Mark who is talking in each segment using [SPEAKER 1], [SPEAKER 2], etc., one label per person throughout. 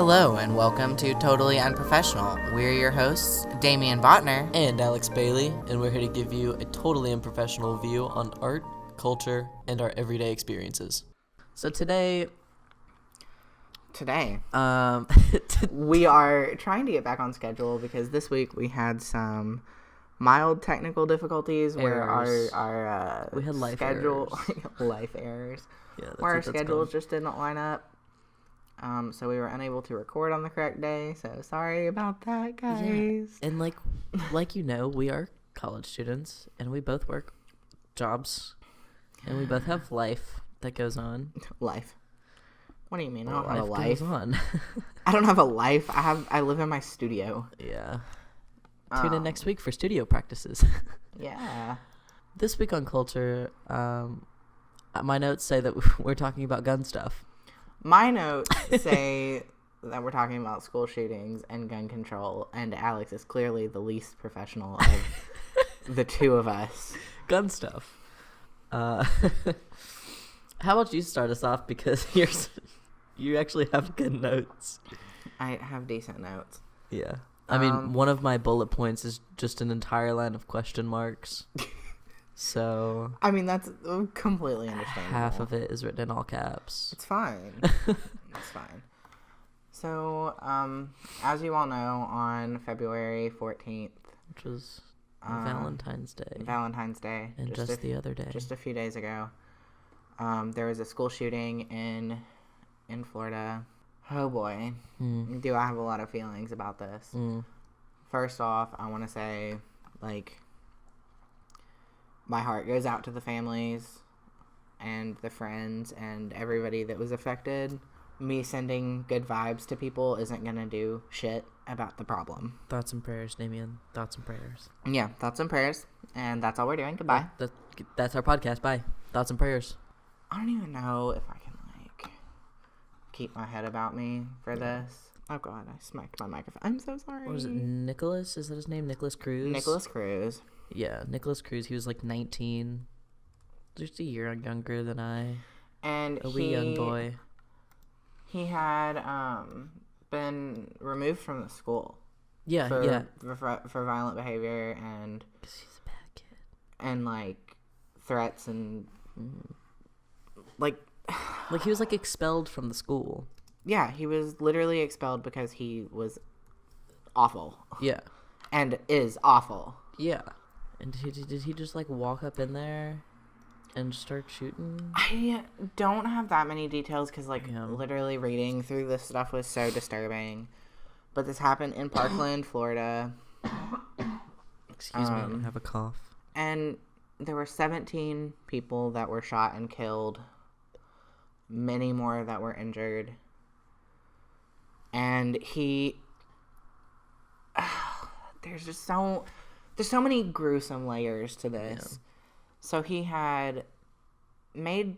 [SPEAKER 1] Hello and welcome to Totally Unprofessional. We're your hosts, Damian Botner
[SPEAKER 2] and Alyx Bailey, and we're here to give you a totally unprofessional view on art, culture, and our everyday experiences. So today,
[SPEAKER 3] we are trying to get back on schedule because this week we had some mild technical difficulties where our
[SPEAKER 2] we had life
[SPEAKER 3] schedule
[SPEAKER 2] errors.
[SPEAKER 3] life errors.
[SPEAKER 2] Yeah, that's
[SPEAKER 3] where our
[SPEAKER 2] what that's
[SPEAKER 3] schedules
[SPEAKER 2] called.
[SPEAKER 3] just didn't line up. So we were unable to record on the correct day. So sorry about that, guys.
[SPEAKER 2] Yeah. And like we are college students, and we both work jobs, and we both have life that goes on.
[SPEAKER 3] Life. What do you mean? I don't
[SPEAKER 2] Life
[SPEAKER 3] have a life.
[SPEAKER 2] goes on.
[SPEAKER 3] I don't have a life. I live in my studio.
[SPEAKER 2] Yeah. Tune in next week for studio practices.
[SPEAKER 3] Yeah.
[SPEAKER 2] This week on culture, my notes say that we're talking about gun stuff.
[SPEAKER 3] My notes say that we're talking about school shootings and gun control, and Alyx is clearly the least professional of the two of us.
[SPEAKER 2] Gun stuff. How about you start us off, because you actually have good notes.
[SPEAKER 3] I have decent notes.
[SPEAKER 2] Yeah. I mean, one of my bullet points is just an entire line of question marks. So
[SPEAKER 3] I mean, that's completely understandable.
[SPEAKER 2] half of it is written in all caps.
[SPEAKER 3] It's fine. It's fine. So, as you all know, on February 14th,
[SPEAKER 2] Which was Valentine's Day.
[SPEAKER 3] And
[SPEAKER 2] just the other day.
[SPEAKER 3] Just a few days ago, there was a school shooting in Florida. Oh boy, do I have a lot of feelings about this. First off, I want to say, my heart goes out to the families and the friends and everybody that was affected. Me sending good vibes to people isn't going to do shit about the problem.
[SPEAKER 2] Thoughts and prayers, Damian. Thoughts and prayers.
[SPEAKER 3] Yeah, thoughts and prayers. And that's all we're doing. Goodbye.
[SPEAKER 2] That's our podcast. Bye. Thoughts and prayers.
[SPEAKER 3] I don't even know if I can, keep my head about me for this. Oh, God, I smacked my microphone. I'm so sorry.
[SPEAKER 2] What was it? Nicholas? Is that his name? Nicholas Cruz?
[SPEAKER 3] Nicholas Cruz.
[SPEAKER 2] Yeah, Nicholas Cruz. He was 19. Just a year younger than I.
[SPEAKER 3] And
[SPEAKER 2] a wee young boy.
[SPEAKER 3] He had been removed from the school.
[SPEAKER 2] Yeah,
[SPEAKER 3] for violent behavior and...
[SPEAKER 2] Because he's a bad kid.
[SPEAKER 3] And, threats and...
[SPEAKER 2] he was, expelled from the school.
[SPEAKER 3] Yeah, he was literally expelled because he was awful.
[SPEAKER 2] Yeah.
[SPEAKER 3] And is awful.
[SPEAKER 2] Yeah. And did he just, walk up in there and start shooting?
[SPEAKER 3] I don't have that many details because, literally reading through this stuff was so disturbing. But this happened in Parkland, Florida.
[SPEAKER 2] Excuse me, I have a cough.
[SPEAKER 3] And there were 17 people that were shot and killed. Many more that were injured. And there's so many gruesome layers to this. Yeah. So he had made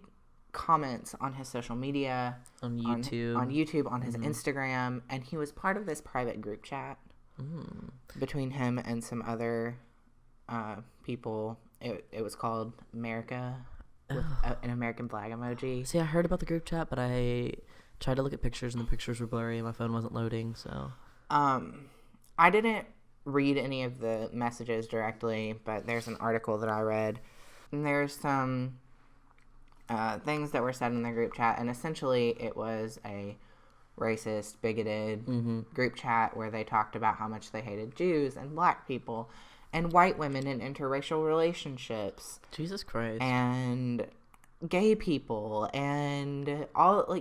[SPEAKER 3] comments on his social media, on YouTube, on his Instagram, and he was part of this private group chat between him and some other people. It was called America, with an American flag emoji.
[SPEAKER 2] See, I heard about the group chat, but I tried to look at pictures, and the pictures were blurry, and my phone wasn't loading, so...
[SPEAKER 3] I didn't read any of the messages directly, but there's an article that I read, and there's some things that were said in the group chat, and essentially it was a racist, bigoted group chat where they talked about how much they hated Jews and black people and white women in interracial relationships.
[SPEAKER 2] Jesus Christ.
[SPEAKER 3] And gay people and all,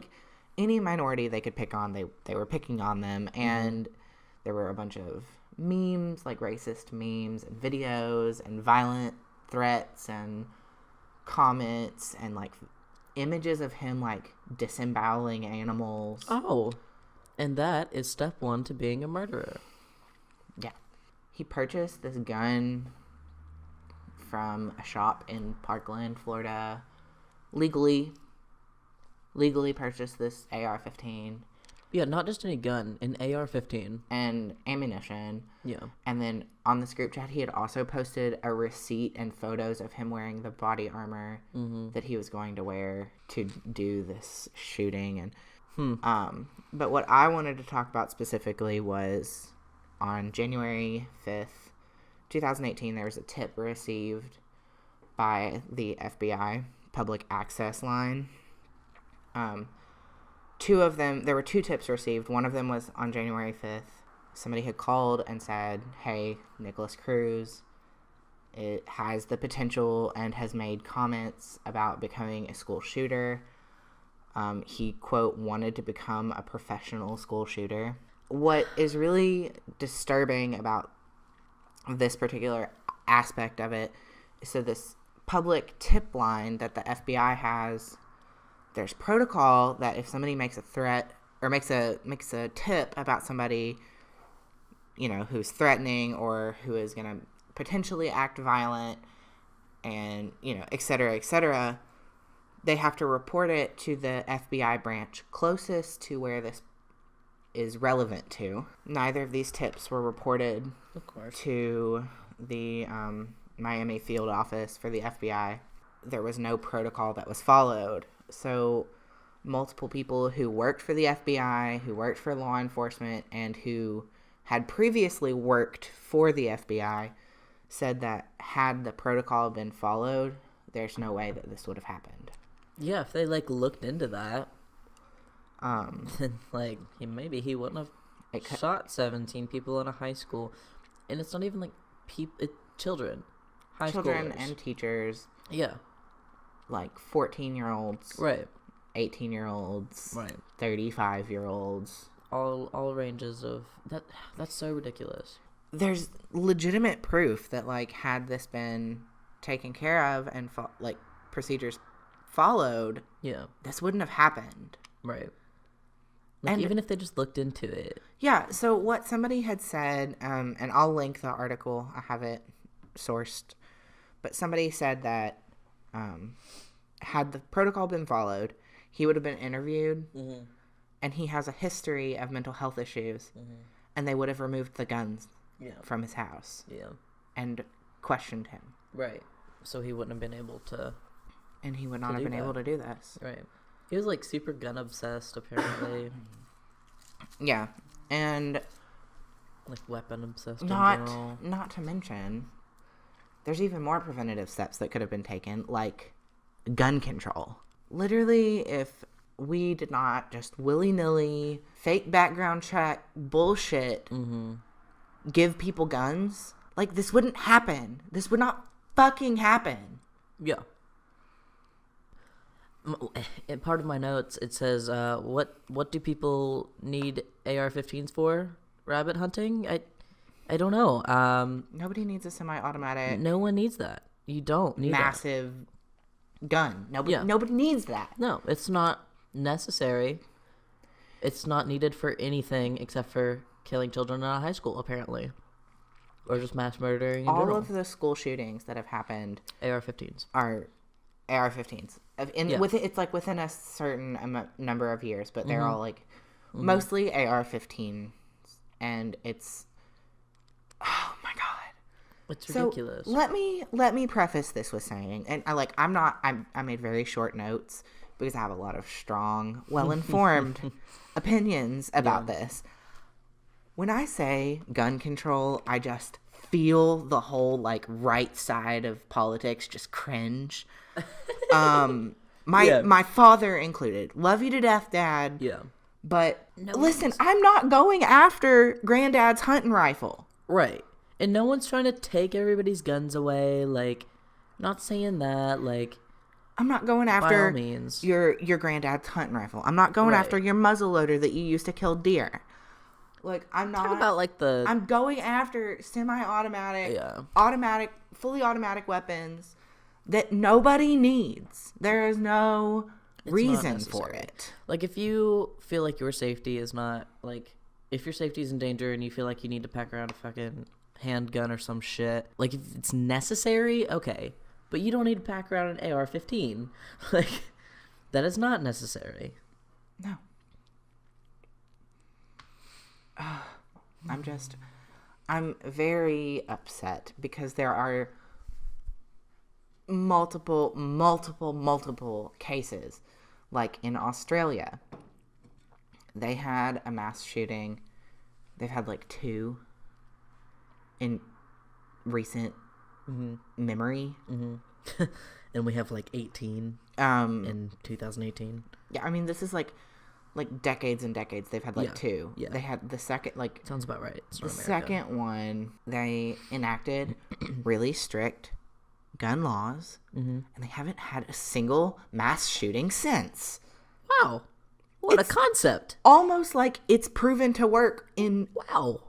[SPEAKER 3] any minority they could pick on, they were picking on them. And there were a bunch of memes, racist memes and videos and violent threats and comments and, images of him, disemboweling animals.
[SPEAKER 2] Oh, and that is step one to being a murderer.
[SPEAKER 3] Yeah. He purchased this gun from a shop in Parkland, Florida, legally purchased this AR-15.
[SPEAKER 2] Yeah, not just any gun, an AR-15.
[SPEAKER 3] And ammunition.
[SPEAKER 2] Yeah.
[SPEAKER 3] And then on this group chat, he had also posted a receipt and photos of him wearing the body armor that he was going to wear to do this shooting. And But what I wanted to talk about specifically was on January 5th, 2018, there was a tip received by the FBI public access line. Two of them, there were 2 tips received. One of them was on January 5th. Somebody had called and said, hey, Nicholas Cruz, it has the potential and has made comments about becoming a school shooter. He, quote, wanted to become a professional school shooter. What is really disturbing about this particular aspect of it is so this public tip line that the FBI has, there's protocol that if somebody makes a threat or makes a tip about somebody, you know, who's threatening or who is going to potentially act violent and, you know, et cetera, they have to report it to the FBI branch closest to where this is relevant to. Neither of these tips were reported to the Miami field office for the FBI. There was no protocol that was followed. So multiple people who worked for the FBI, who worked for law enforcement, and who had previously worked for the FBI said that had the protocol been followed, there's no way that this would have happened.
[SPEAKER 2] Yeah, if they, like, looked into that, then, like, maybe he wouldn't have shot 17 people in a high school. And it's not even, like, children. High
[SPEAKER 3] children
[SPEAKER 2] schoolers.
[SPEAKER 3] And teachers.
[SPEAKER 2] Yeah.
[SPEAKER 3] Like, 14-year-olds.
[SPEAKER 2] Right.
[SPEAKER 3] 18-year-olds.
[SPEAKER 2] Right.
[SPEAKER 3] 35-year-olds.
[SPEAKER 2] All ranges of... That's so ridiculous.
[SPEAKER 3] There's legitimate proof that, like, had this been taken care of and, like, procedures followed, this wouldn't have happened.
[SPEAKER 2] Right. Like, and even if they just looked into it.
[SPEAKER 3] Yeah, so what somebody had said, and I'll link the article, I have it sourced, but somebody said that had the protocol been followed, he would have been interviewed, and he has a history of mental health issues, and they would have removed the guns from his house and questioned him.
[SPEAKER 2] Right. So he wouldn't have been able to...
[SPEAKER 3] And he would not have been able to do this.
[SPEAKER 2] Right. He was, like, super gun obsessed, apparently.
[SPEAKER 3] Yeah. And...
[SPEAKER 2] like, weapon obsessed in general.
[SPEAKER 3] Not to mention, there's even more preventative steps that could have been taken, like gun control. Literally, if we did not just willy-nilly, fake background check, bullshit, give people guns, like, this wouldn't happen. This would not fucking happen.
[SPEAKER 2] Yeah. In part of my notes, it says, what do people need AR-15s for? Rabbit hunting? I don't know.
[SPEAKER 3] Nobody needs a semi-automatic.
[SPEAKER 2] No one needs that. You don't need
[SPEAKER 3] massive gun. Nobody needs that.
[SPEAKER 2] No, it's not necessary. It's not needed for anything except for killing children in a high school, apparently. Or just mass murdering in general.
[SPEAKER 3] All of the school shootings that have happened...
[SPEAKER 2] AR-15s.
[SPEAKER 3] Are AR-15s. It's like within a certain number of years, but they're all like mostly AR-15s, and it's oh my god,
[SPEAKER 2] it's ridiculous.
[SPEAKER 3] So let me preface this with saying, and I made very short notes because I have a lot of strong, well-informed opinions about this. When I say gun control, I just feel the whole, like, right side of politics just cringe. My father included. Love you to death, Dad.
[SPEAKER 2] Yeah.
[SPEAKER 3] But listen, I'm not going after Granddad's hunting rifle.
[SPEAKER 2] Right. And no one's trying to take everybody's guns away. Like, not saying that. Like,
[SPEAKER 3] I'm not going after
[SPEAKER 2] by all means.
[SPEAKER 3] your granddad's hunting rifle. I'm not going after your muzzleloader that you used to kill deer. Like, I'm not
[SPEAKER 2] talking about, like, the...
[SPEAKER 3] I'm going after semi-automatic, fully automatic weapons that nobody needs. There is no reason for it.
[SPEAKER 2] Like, if you feel like your safety is not, like, if your safety is in danger and you feel like you need to pack around a fucking handgun or some shit, like, if it's necessary, okay. But you don't need to pack around an AR-15. Like, that is not necessary.
[SPEAKER 3] No. I'm very upset because there are multiple cases, like in Australia, they had a mass shooting. They've had like 2 in recent memory.
[SPEAKER 2] And we have like 18 in 2018.
[SPEAKER 3] Yeah, I mean, this is like decades and decades. They've had like 2.
[SPEAKER 2] Yeah.
[SPEAKER 3] They had the second, like...
[SPEAKER 2] Sounds about right. It's
[SPEAKER 3] the
[SPEAKER 2] not America.
[SPEAKER 3] second one, they enacted really strict gun laws, and they haven't had a single mass shooting since.
[SPEAKER 2] Wow. What a concept.
[SPEAKER 3] Almost like it's proven to work in
[SPEAKER 2] Wow.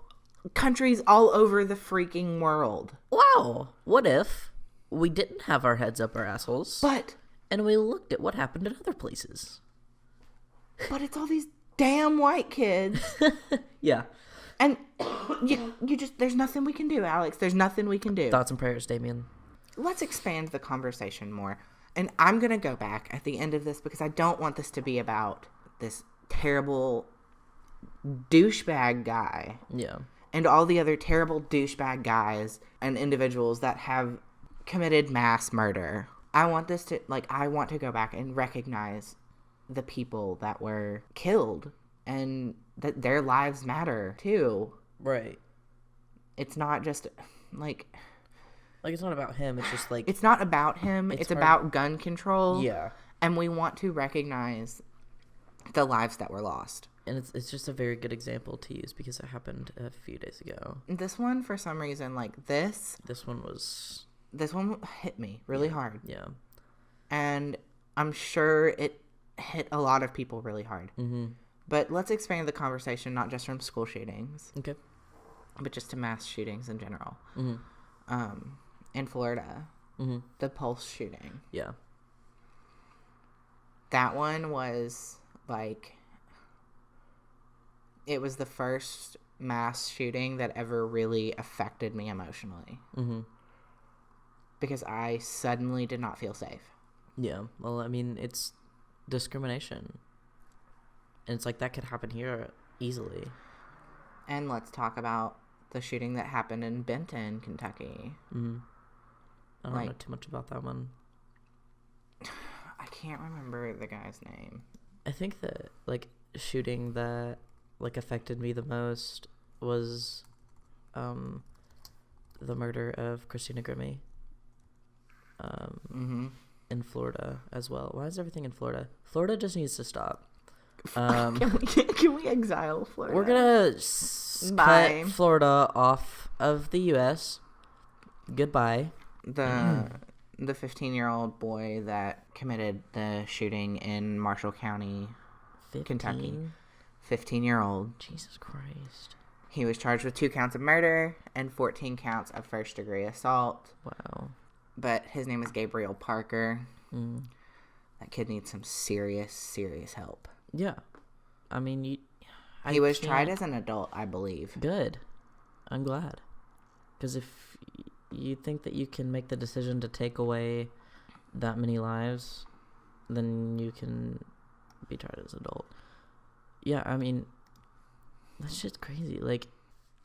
[SPEAKER 3] countries all over the freaking world.
[SPEAKER 2] Wow. What if we didn't have our heads up our assholes, and we looked at what happened in other places?
[SPEAKER 3] But it's all these damn white kids.
[SPEAKER 2] Yeah.
[SPEAKER 3] And you just, there's nothing we can do, Alyx. There's nothing we can do.
[SPEAKER 2] Thoughts and prayers, Damian.
[SPEAKER 3] Let's expand the conversation more. And I'm going to go back at the end of this because I don't want this to be about this terrible douchebag guy.
[SPEAKER 2] Yeah.
[SPEAKER 3] And all the other terrible douchebag guys and individuals that have committed mass murder. I want to go back and recognize the people that were killed and that their lives matter too.
[SPEAKER 2] Right.
[SPEAKER 3] It's not just like
[SPEAKER 2] it's not about him. It's just like...
[SPEAKER 3] It's not about him. It's about gun control.
[SPEAKER 2] Yeah.
[SPEAKER 3] And we want to recognize the lives that were lost.
[SPEAKER 2] And it's just a very good example to use because it happened a few days ago.
[SPEAKER 3] This one, for some reason, this one hit me really hard.
[SPEAKER 2] Yeah.
[SPEAKER 3] And I'm sure it hit a lot of people really hard.
[SPEAKER 2] Mm-hmm.
[SPEAKER 3] But let's expand the conversation, not just from school shootings.
[SPEAKER 2] Okay.
[SPEAKER 3] But just to mass shootings in general.
[SPEAKER 2] Mm-hmm.
[SPEAKER 3] In Florida, the Pulse shooting.
[SPEAKER 2] Yeah.
[SPEAKER 3] That one was it was the first mass shooting that ever really affected me emotionally.
[SPEAKER 2] Mm-hmm.
[SPEAKER 3] Because I suddenly did not feel safe.
[SPEAKER 2] Yeah. Well, I mean, it's discrimination. And it's like that could happen here easily.
[SPEAKER 3] And let's talk about the shooting that happened in Benton, Kentucky.
[SPEAKER 2] Mm-hmm. I don't know too much about that one.
[SPEAKER 3] I can't remember the guy's name.
[SPEAKER 2] I think the shooting that affected me the most was the murder of Christina Grimmie in Florida as well. Why is everything in Florida? Florida just needs to stop.
[SPEAKER 3] Can we exile Florida?
[SPEAKER 2] We're gonna cut Florida off of the U.S. Goodbye.
[SPEAKER 3] The 15-year-old boy that committed the shooting in Marshall County,
[SPEAKER 2] 15?
[SPEAKER 3] Kentucky. 15-year-old.
[SPEAKER 2] Jesus Christ.
[SPEAKER 3] He was charged with 2 counts of murder and 14 counts of first-degree assault.
[SPEAKER 2] Wow.
[SPEAKER 3] But his name is Gabriel Parker.
[SPEAKER 2] Mm.
[SPEAKER 3] That kid needs some serious, serious help.
[SPEAKER 2] Yeah. I mean,
[SPEAKER 3] he was tried as an adult, I believe.
[SPEAKER 2] Good. I'm glad. Because if you think that you can make the decision to take away that many lives, then you can be tried as an adult. Yeah, I mean, that shit's crazy.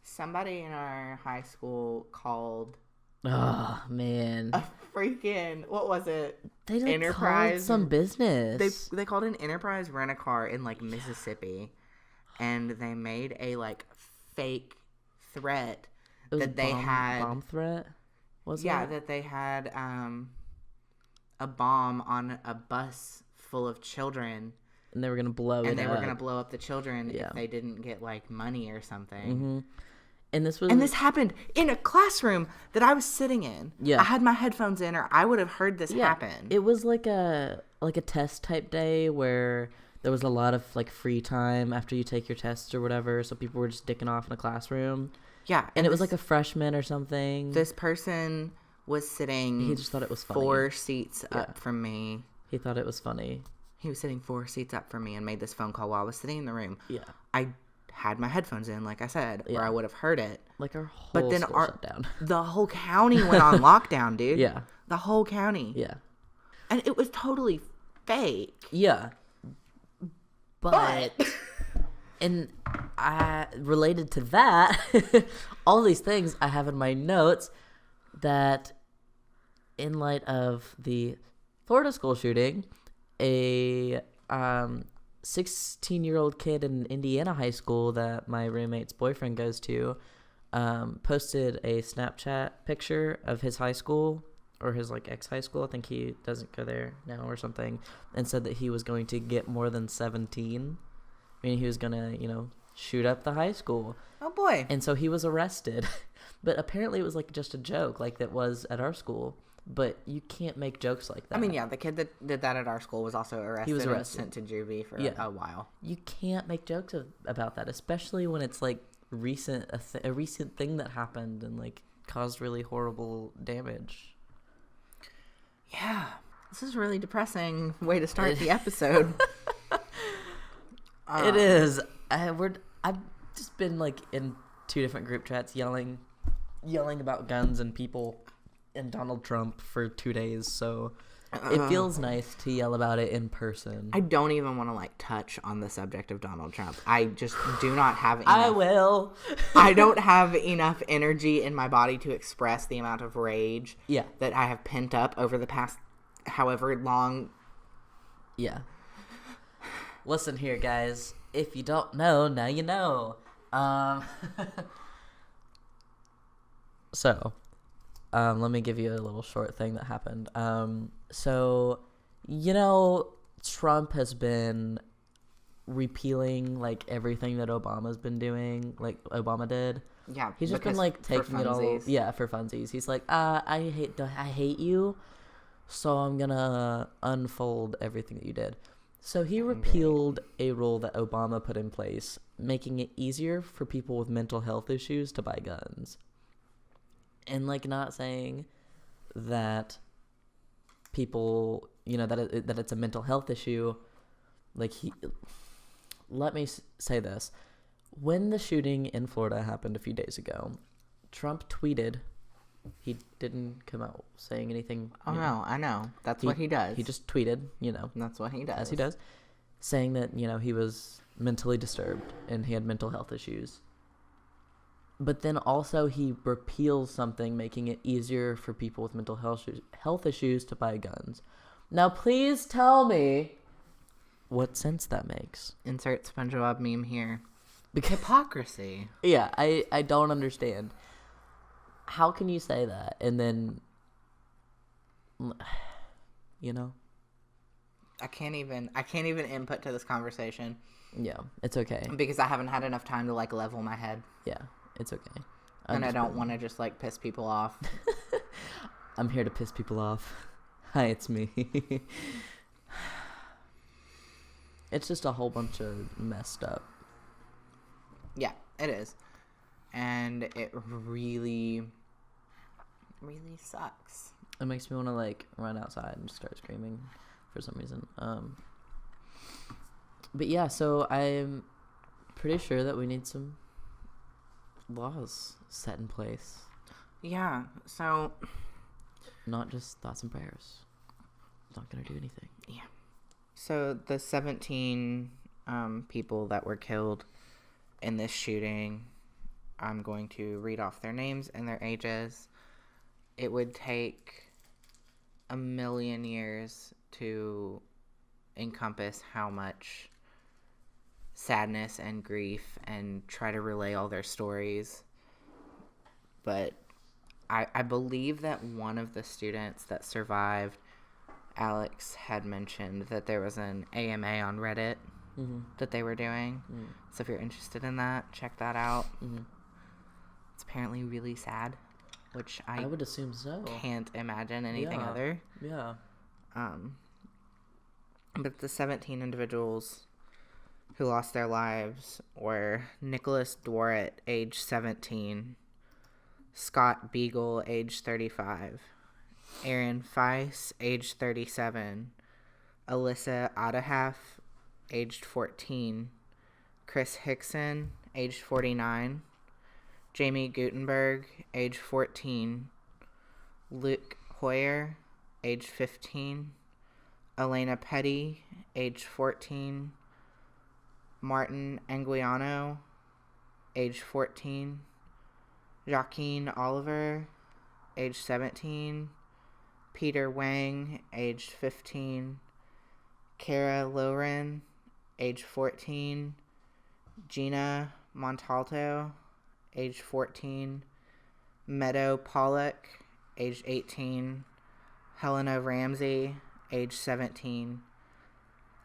[SPEAKER 3] Somebody in our high school called...
[SPEAKER 2] Oh, man.
[SPEAKER 3] A freaking... What was it?
[SPEAKER 2] They
[SPEAKER 3] Enterprise.
[SPEAKER 2] Called some business.
[SPEAKER 3] They called an Enterprise rent-a-car in, Mississippi. And they made a, fake threat that they had...
[SPEAKER 2] Bomb threat? Was it?
[SPEAKER 3] Yeah, that they had a bomb on a bus full of children.
[SPEAKER 2] And they were going to blow it up.
[SPEAKER 3] And they were going to blow up the children if they didn't get, money or something.
[SPEAKER 2] Mm-hmm. And this
[SPEAKER 3] happened in a classroom that I was sitting in.
[SPEAKER 2] Yeah.
[SPEAKER 3] I had my headphones in, or I would have heard this happen.
[SPEAKER 2] It was like a test type day where there was a lot of free time after you take your tests or whatever, so people were just dicking off in a classroom.
[SPEAKER 3] Yeah.
[SPEAKER 2] And it was a freshman or something.
[SPEAKER 3] This person was sitting...
[SPEAKER 2] He just thought it was funny.
[SPEAKER 3] 4 seats up from me.
[SPEAKER 2] He thought it was funny.
[SPEAKER 3] He was sitting 4 seats up from me and made this phone call while I was sitting in the room.
[SPEAKER 2] Yeah.
[SPEAKER 3] I had my headphones in, like I said, where I would have heard it.
[SPEAKER 2] Our whole school shut down.
[SPEAKER 3] The whole county went on lockdown, dude.
[SPEAKER 2] Yeah.
[SPEAKER 3] The whole county.
[SPEAKER 2] Yeah.
[SPEAKER 3] And it was totally fake.
[SPEAKER 2] Yeah. But and I related to that, all these things I have in my notes that in light of the Florida school shooting, a 16-year-old kid in Indiana high school that my roommate's boyfriend goes to posted a Snapchat picture of his high school, or his like ex-high school. I think he doesn't go there now or something, and said that he was going to get more than 17. I mean, he was going to, shoot up the high school.
[SPEAKER 3] Oh, boy.
[SPEAKER 2] And so he was arrested. But apparently it was like just a joke, like that was at our school. But you can't make jokes like that.
[SPEAKER 3] I mean, yeah, the kid that did that at our school was also arrested. He was arrested and sent to juvie for a while.
[SPEAKER 2] You can't make jokes about that, especially when it's like a recent thing that happened and like caused really horrible damage.
[SPEAKER 3] Yeah, this is a really depressing way to start the episode.
[SPEAKER 2] It is. I've just been like in 2 different group chats yelling about guns and people and Donald Trump for 2 days, so it feels nice to yell about it in person.
[SPEAKER 3] I don't even want to like touch on the subject of Donald Trump. I just do not have enough.
[SPEAKER 2] I will.
[SPEAKER 3] I don't have enough energy in my body to express the amount of rage that I have pent up over the past however long.
[SPEAKER 2] Yeah. Listen here, guys. If you don't know, now you know. So, let me give you a little short thing that happened. Trump has been repealing like everything that Obama's been doing, like Obama did.
[SPEAKER 3] Yeah,
[SPEAKER 2] he's just been like taking it all. Yeah, for funsies. He's like, I hate you, so I'm gonna unfold everything that you did. So he repealed a rule that Obama put in place, making it easier for people with mental health issues to buy guns. And, like, not saying that people, that it's a mental health issue. Like, let me say this. When the shooting in Florida happened a few days ago, Trump tweeted. He didn't come out saying anything.
[SPEAKER 3] Oh, no, I know. That's what he does.
[SPEAKER 2] He just tweeted,
[SPEAKER 3] That's what he does.
[SPEAKER 2] As he does. Saying that, he was mentally disturbed and he had mental health issues. But then also he repeals something making it easier for people with mental health issues to buy guns. Now, please tell me what sense that makes.
[SPEAKER 3] Insert SpongeBob meme here. Hypocrisy.
[SPEAKER 2] Yeah, I don't understand. How can you say that and then,
[SPEAKER 3] I can't even input to this conversation.
[SPEAKER 2] Yeah, it's okay.
[SPEAKER 3] Because I haven't had enough time to like level my head.
[SPEAKER 2] Yeah, it's okay.
[SPEAKER 3] And I don't want to just like piss people off.
[SPEAKER 2] I'm here to piss people off. Hi, it's me. It's just a whole bunch of messed up.
[SPEAKER 3] Yeah, it is. And it really, really sucks.
[SPEAKER 2] It makes me want to like run outside and start screaming for some reason. But yeah, so I'm pretty sure that we need some laws set in place.
[SPEAKER 3] Yeah, so
[SPEAKER 2] not just thoughts and prayers. It's not gonna do anything.
[SPEAKER 3] Yeah. So the 17 people that were killed in this shooting, I'm going to read off their names and their ages. It would take 1,000,000 years to encompass how much sadness and grief and try to relay all their stories. But I believe that one of the students that survived, Alyx, had mentioned that there was an AMA on Reddit that they were doing. So if you're interested in that, check that out. It's apparently really sad, which I
[SPEAKER 2] would assume so.
[SPEAKER 3] Can't imagine anything other.
[SPEAKER 2] Yeah.
[SPEAKER 3] But the 17 individuals who lost their lives were Nicholas Dworet, age 17, Scott Beagle, age 35, Aaron Feiss, age 37, Alyssa Adahaf, aged 14, Chris Hickson, age 49, Jamie Gutenberg, age 14, Luke Hoyer, age 15, Elena Petty, age 14, Martin Anguiano, age 14, Joaquin Oliver, age 17, Peter Wang, age 15, Kara Loren, age 14. Gina Montalto, age 14. Meadow Pollock, age 18. Helena Ramsey, age 17.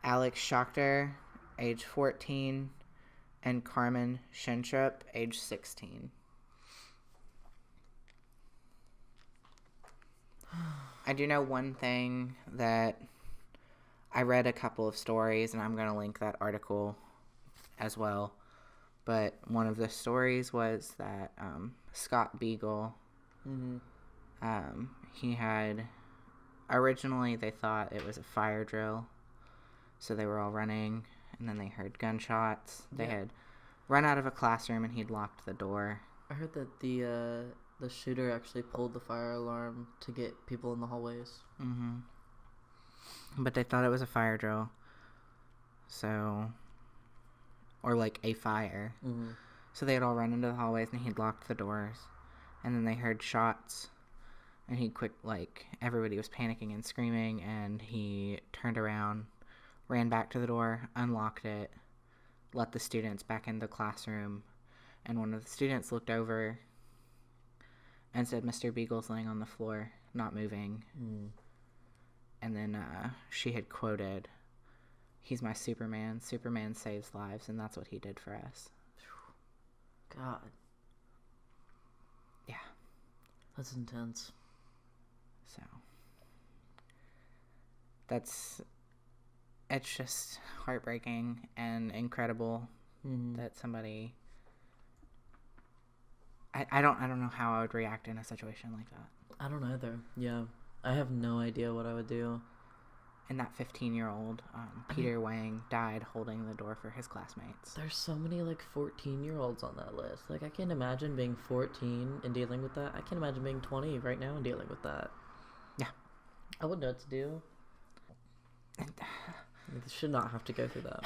[SPEAKER 3] Alyx Schachter, age 14. And Carmen Schentrup, age 16. I do know one thing that I read a couple of stories, and I'm going to link that article as well. But one of the stories was that Scott Beagle, he had, originally they thought it was a fire drill. So they were all running, and then they heard gunshots. They had run out of a classroom, and he'd locked the door.
[SPEAKER 2] I heard that the shooter actually pulled the fire alarm to get people in the hallways.
[SPEAKER 3] Mm-hmm. But they thought it was a fire drill. So, or like a fire.
[SPEAKER 2] Mm-hmm.
[SPEAKER 3] So they had all run into the hallways, and he'd locked the doors. And then they heard shots, and everybody was panicking and screaming, and he turned around, ran back to the door, unlocked it, let the students back in the classroom, and one of the students looked over and said, "Mr. Beagle's laying on the floor, not moving." And then she had quoted, "He's my Superman. Superman saves lives, and that's what he did for us."
[SPEAKER 2] God.
[SPEAKER 3] Yeah.
[SPEAKER 2] That's intense.
[SPEAKER 3] So, it's just heartbreaking and incredible that somebody, I don't know how I would react in a situation like that.
[SPEAKER 2] I don't either. Yeah. I have no idea what I would do.
[SPEAKER 3] And that 15-year-old, Peter Wang, died holding the door for his classmates.
[SPEAKER 2] There's so many, 14-year-olds on that list. I can't imagine being 14 and dealing with that. I can't imagine being 20 right now and dealing with that.
[SPEAKER 3] Yeah.
[SPEAKER 2] I wouldn't know what to do. They should not have to go through that.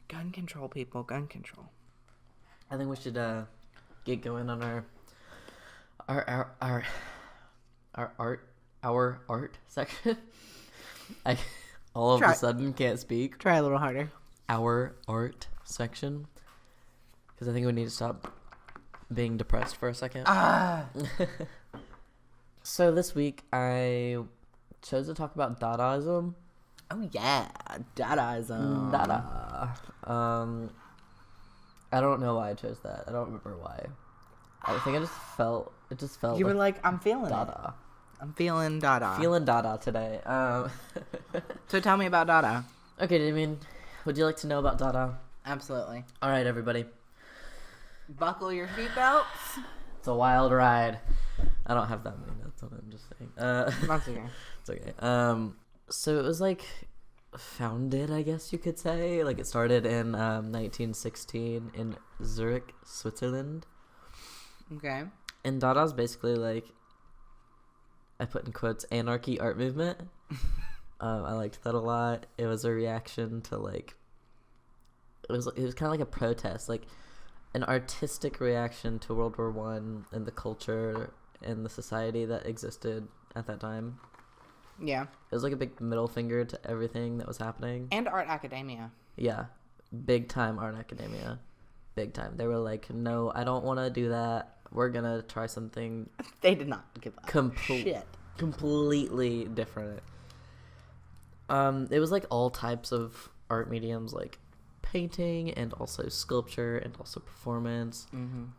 [SPEAKER 3] Gun control, people. Gun control.
[SPEAKER 2] I think we should get going on our art section. I all of a sudden can't speak.
[SPEAKER 3] Try a little harder.
[SPEAKER 2] Our art section, because I think we need to stop being depressed for a second. So this week I chose to talk about Dadaism.
[SPEAKER 3] Oh yeah, Dadaism.
[SPEAKER 2] Dada. I don't know why I chose that. I don't remember why. I think it just felt.
[SPEAKER 3] You were like, I'm feeling
[SPEAKER 2] Dada.
[SPEAKER 3] I'm feeling Dada.
[SPEAKER 2] Feeling Dada today.
[SPEAKER 3] So tell me about Dada.
[SPEAKER 2] Okay, Damian, would you like to know about Dada?
[SPEAKER 3] Absolutely.
[SPEAKER 2] All right, everybody.
[SPEAKER 3] Buckle your seatbelts.
[SPEAKER 2] It's a wild ride. I don't have that many notes on it. I'm just saying.
[SPEAKER 3] That's okay.
[SPEAKER 2] It's okay. So it was founded, I guess you could say. It started in 1916 in Zurich, Switzerland.
[SPEAKER 3] Okay.
[SPEAKER 2] And Dada's basically I put in quotes, anarchy art movement. I liked that a lot. It was a reaction to it was kind of like a protest, an artistic reaction to World War I and the culture and the society that existed at that time.
[SPEAKER 3] Yeah.
[SPEAKER 2] It was a big middle finger to everything that was happening.
[SPEAKER 3] And art academia.
[SPEAKER 2] Yeah. Big time art academia. Big time. They were no, I don't want to do that. We're going to try something.
[SPEAKER 3] They did not give up. Shit.
[SPEAKER 2] Completely different. It was all types of art mediums, painting and also sculpture and also performance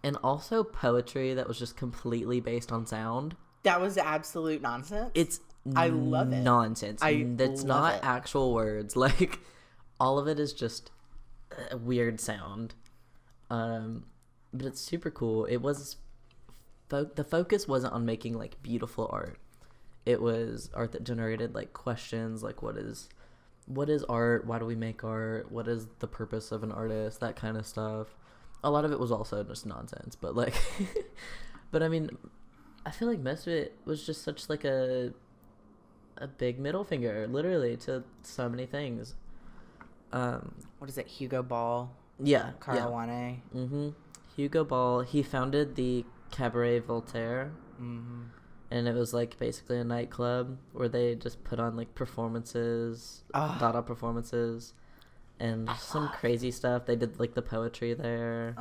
[SPEAKER 2] and also poetry that was just completely based on sound.
[SPEAKER 3] That was absolute nonsense.
[SPEAKER 2] I
[SPEAKER 3] love it.
[SPEAKER 2] Nonsense. It's not actual words. All of it is just a weird sound. But it's super cool. It was the focus wasn't on making beautiful art. It was art that generated questions what is art? Why do we make art? What is the purpose of an artist? That kind of stuff. A lot of it was also just nonsense, but but I mean, I feel most of it was just such a big middle finger, literally, to so many things.
[SPEAKER 3] What is it? Hugo Ball?
[SPEAKER 2] Yeah.
[SPEAKER 3] Caruana?
[SPEAKER 2] Yeah. Mm-hmm. Hugo Ball, he founded the Cabaret Voltaire.
[SPEAKER 3] Mm-hmm.
[SPEAKER 2] And it was basically a nightclub where they just put on performances, Dada performances. and some crazy stuff. They did like the poetry there.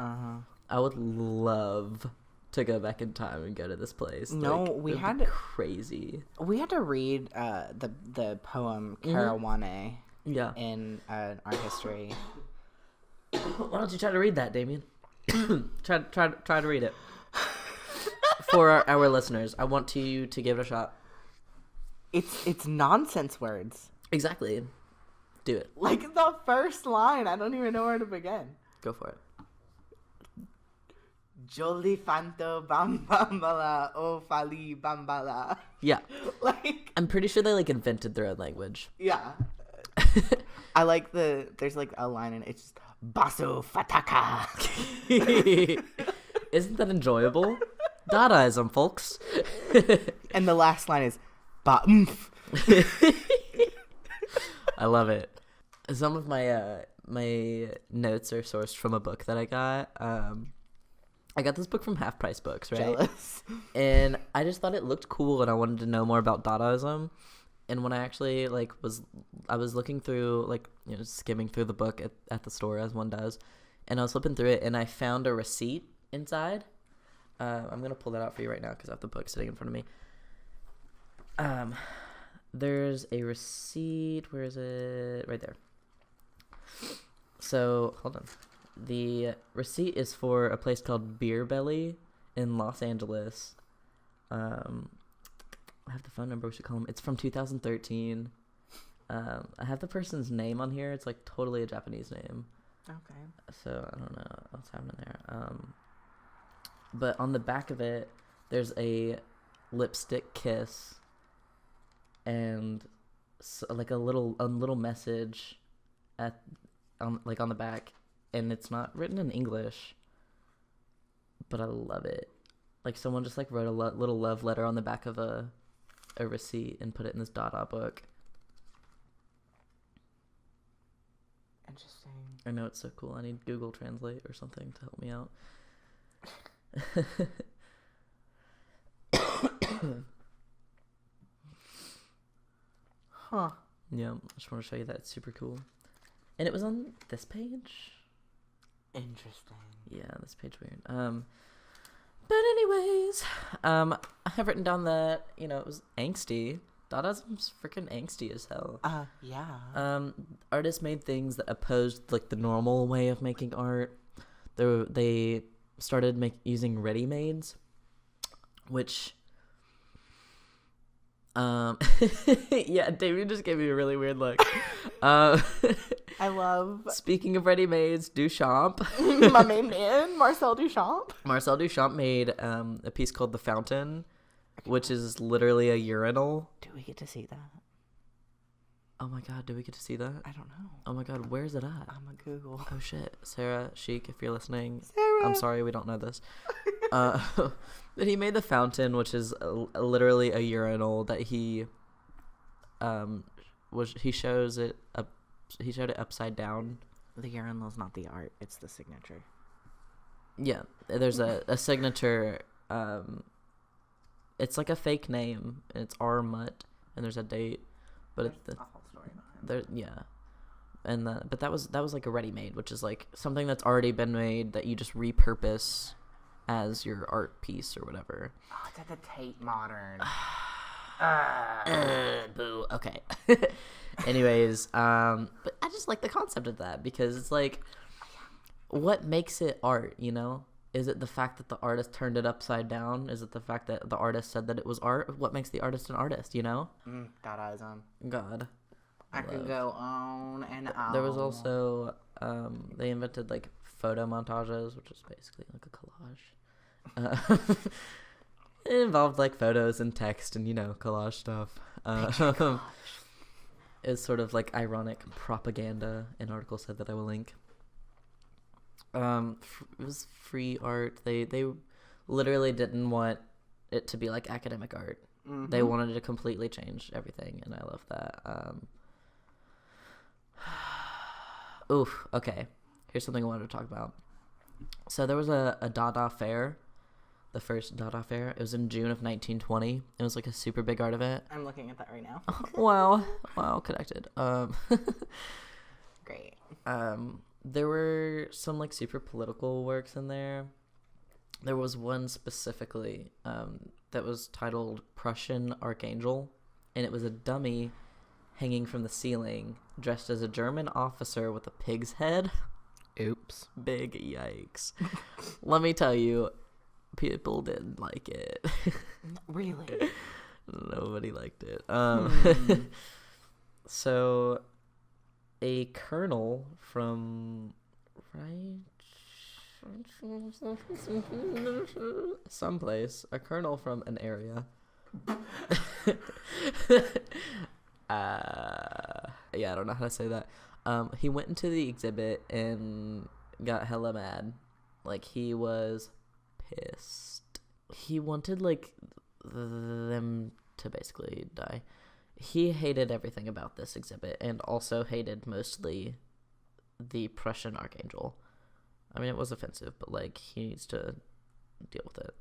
[SPEAKER 2] I would love to go back in time and go to this place.
[SPEAKER 3] No,
[SPEAKER 2] like,
[SPEAKER 3] we had
[SPEAKER 2] crazy.
[SPEAKER 3] We had to read the poem Karawane.
[SPEAKER 2] Yeah.
[SPEAKER 3] In art history.
[SPEAKER 2] Why don't you try to read that, Damian? try to read it. For our listeners, I want you to give it a shot.
[SPEAKER 3] It's nonsense words.
[SPEAKER 2] Exactly. Do it.
[SPEAKER 3] Like the first line, I don't even know where to begin.
[SPEAKER 2] Go for it.
[SPEAKER 3] Jolly Fanto Bambala O Fali Bambala.
[SPEAKER 2] Yeah.
[SPEAKER 3] Like,
[SPEAKER 2] I'm pretty sure they like invented their own language.
[SPEAKER 3] Yeah. I like there's like a line in it. It's just Basu Fataka.
[SPEAKER 2] Isn't that enjoyable? Dadaism, folks.
[SPEAKER 3] And the last line is Ba-oomph.
[SPEAKER 2] I love it. Some of my my notes are sourced from a book that I got. I got this book from Half Price Books, right?
[SPEAKER 3] Jealous.
[SPEAKER 2] And I just thought it looked cool, and I wanted to know more about Dadaism. And when I actually I was looking through, like, you know, skimming through the book at the store as one does, and I was flipping through it, and I found a receipt inside. I'm gonna pull that out for you right now because I have the book sitting in front of me. There's a receipt. Where is it? Right there. So hold on. The receipt is for a place called Beer Belly in Los Angeles. I have the phone number. We should call them. It's from 2013. I have the person's name on here. It's like totally a Japanese name.
[SPEAKER 3] Okay.
[SPEAKER 2] So I don't know what's happening there. But on the back of it, there's a lipstick kiss and like a little message on the back, and it's not written in English, but I love it. Like someone just like wrote a little love letter on the back of a receipt and put it in this Dada book.
[SPEAKER 3] Interesting.
[SPEAKER 2] I know, it's so cool. I need Google Translate or something to help me out.
[SPEAKER 3] Huh.
[SPEAKER 2] Yeah, I just want to show you that. It's super cool. And it was on this page.
[SPEAKER 3] Interesting.
[SPEAKER 2] Yeah, this page weird. But anyways, I have written down that, you know, it was angsty. Dadaism's freaking angsty as hell.
[SPEAKER 3] Yeah.
[SPEAKER 2] Artists made things that opposed like the normal way of making art. They started using ready-mades, which yeah, David just gave me a really weird look.
[SPEAKER 3] I love.
[SPEAKER 2] Speaking of ready-mades, Duchamp.
[SPEAKER 3] My main man, Marcel Duchamp.
[SPEAKER 2] Marcel Duchamp made a piece called The Fountain, which is literally a urinal.
[SPEAKER 3] Do we get to see that?
[SPEAKER 2] Oh my god, do we get to see that?
[SPEAKER 3] I don't know.
[SPEAKER 2] Oh my god, where's it at?
[SPEAKER 3] I'm a Google.
[SPEAKER 2] Oh shit. Sarah Sheik, if you're listening.
[SPEAKER 3] Sarah!
[SPEAKER 2] I'm sorry we don't know this. But he made The Fountain, which is literally a urinal that he showed it upside down.
[SPEAKER 3] The urinal's not the art, it's the signature.
[SPEAKER 2] Yeah, there's a signature. It's like a fake name, and it's R Mutt, and there's a date, but it's
[SPEAKER 3] a whole story behind it.
[SPEAKER 2] Yeah, and but that was like a ready-made, which is like something that's already been made that you just repurpose as your art piece or whatever.
[SPEAKER 3] Oh, it's at the Tate Modern.
[SPEAKER 2] Boo. Okay. Anyways, but I just like the concept of that because it's like, what makes it art, you know? Is it the fact that the artist turned it upside down? Is it the fact that the artist said that it was art? What makes the artist an artist, you know?
[SPEAKER 3] Dadaism.
[SPEAKER 2] God.
[SPEAKER 3] I could go on and on.
[SPEAKER 2] There was also, they invented like photo montages, which is basically like a collage. It involved like photos and text and, you know, collage stuff. It's sort of like ironic propaganda. An article said that I will link. It was free art. They literally didn't want it to be like academic art. Mm-hmm. They wanted to completely change everything, and I love that. Oof. Okay. Here's something I wanted to talk about. So there was a Dada fair, the first Dada fair. It was in June of 1920. It was like a super big art event.
[SPEAKER 3] I'm looking at that right now.
[SPEAKER 2] Wow, connected.
[SPEAKER 3] Great.
[SPEAKER 2] There were some like super political works in there. There was one specifically that was titled Prussian Archangel, and it was a dummy hanging from the ceiling dressed as a German officer with a pig's head.
[SPEAKER 3] Oops.
[SPEAKER 2] Big yikes. Let me tell you, people didn't like it.
[SPEAKER 3] Really?
[SPEAKER 2] Nobody liked it. So a colonel from someplace, a colonel from an area. Yeah, I don't know how to say that. He went into the exhibit and got hella mad. Like, he was pissed. He wanted, like, them to basically die. He hated everything about this exhibit and also hated mostly the Prussian Archangel. I mean, it was offensive, but, like, he needs to deal with it.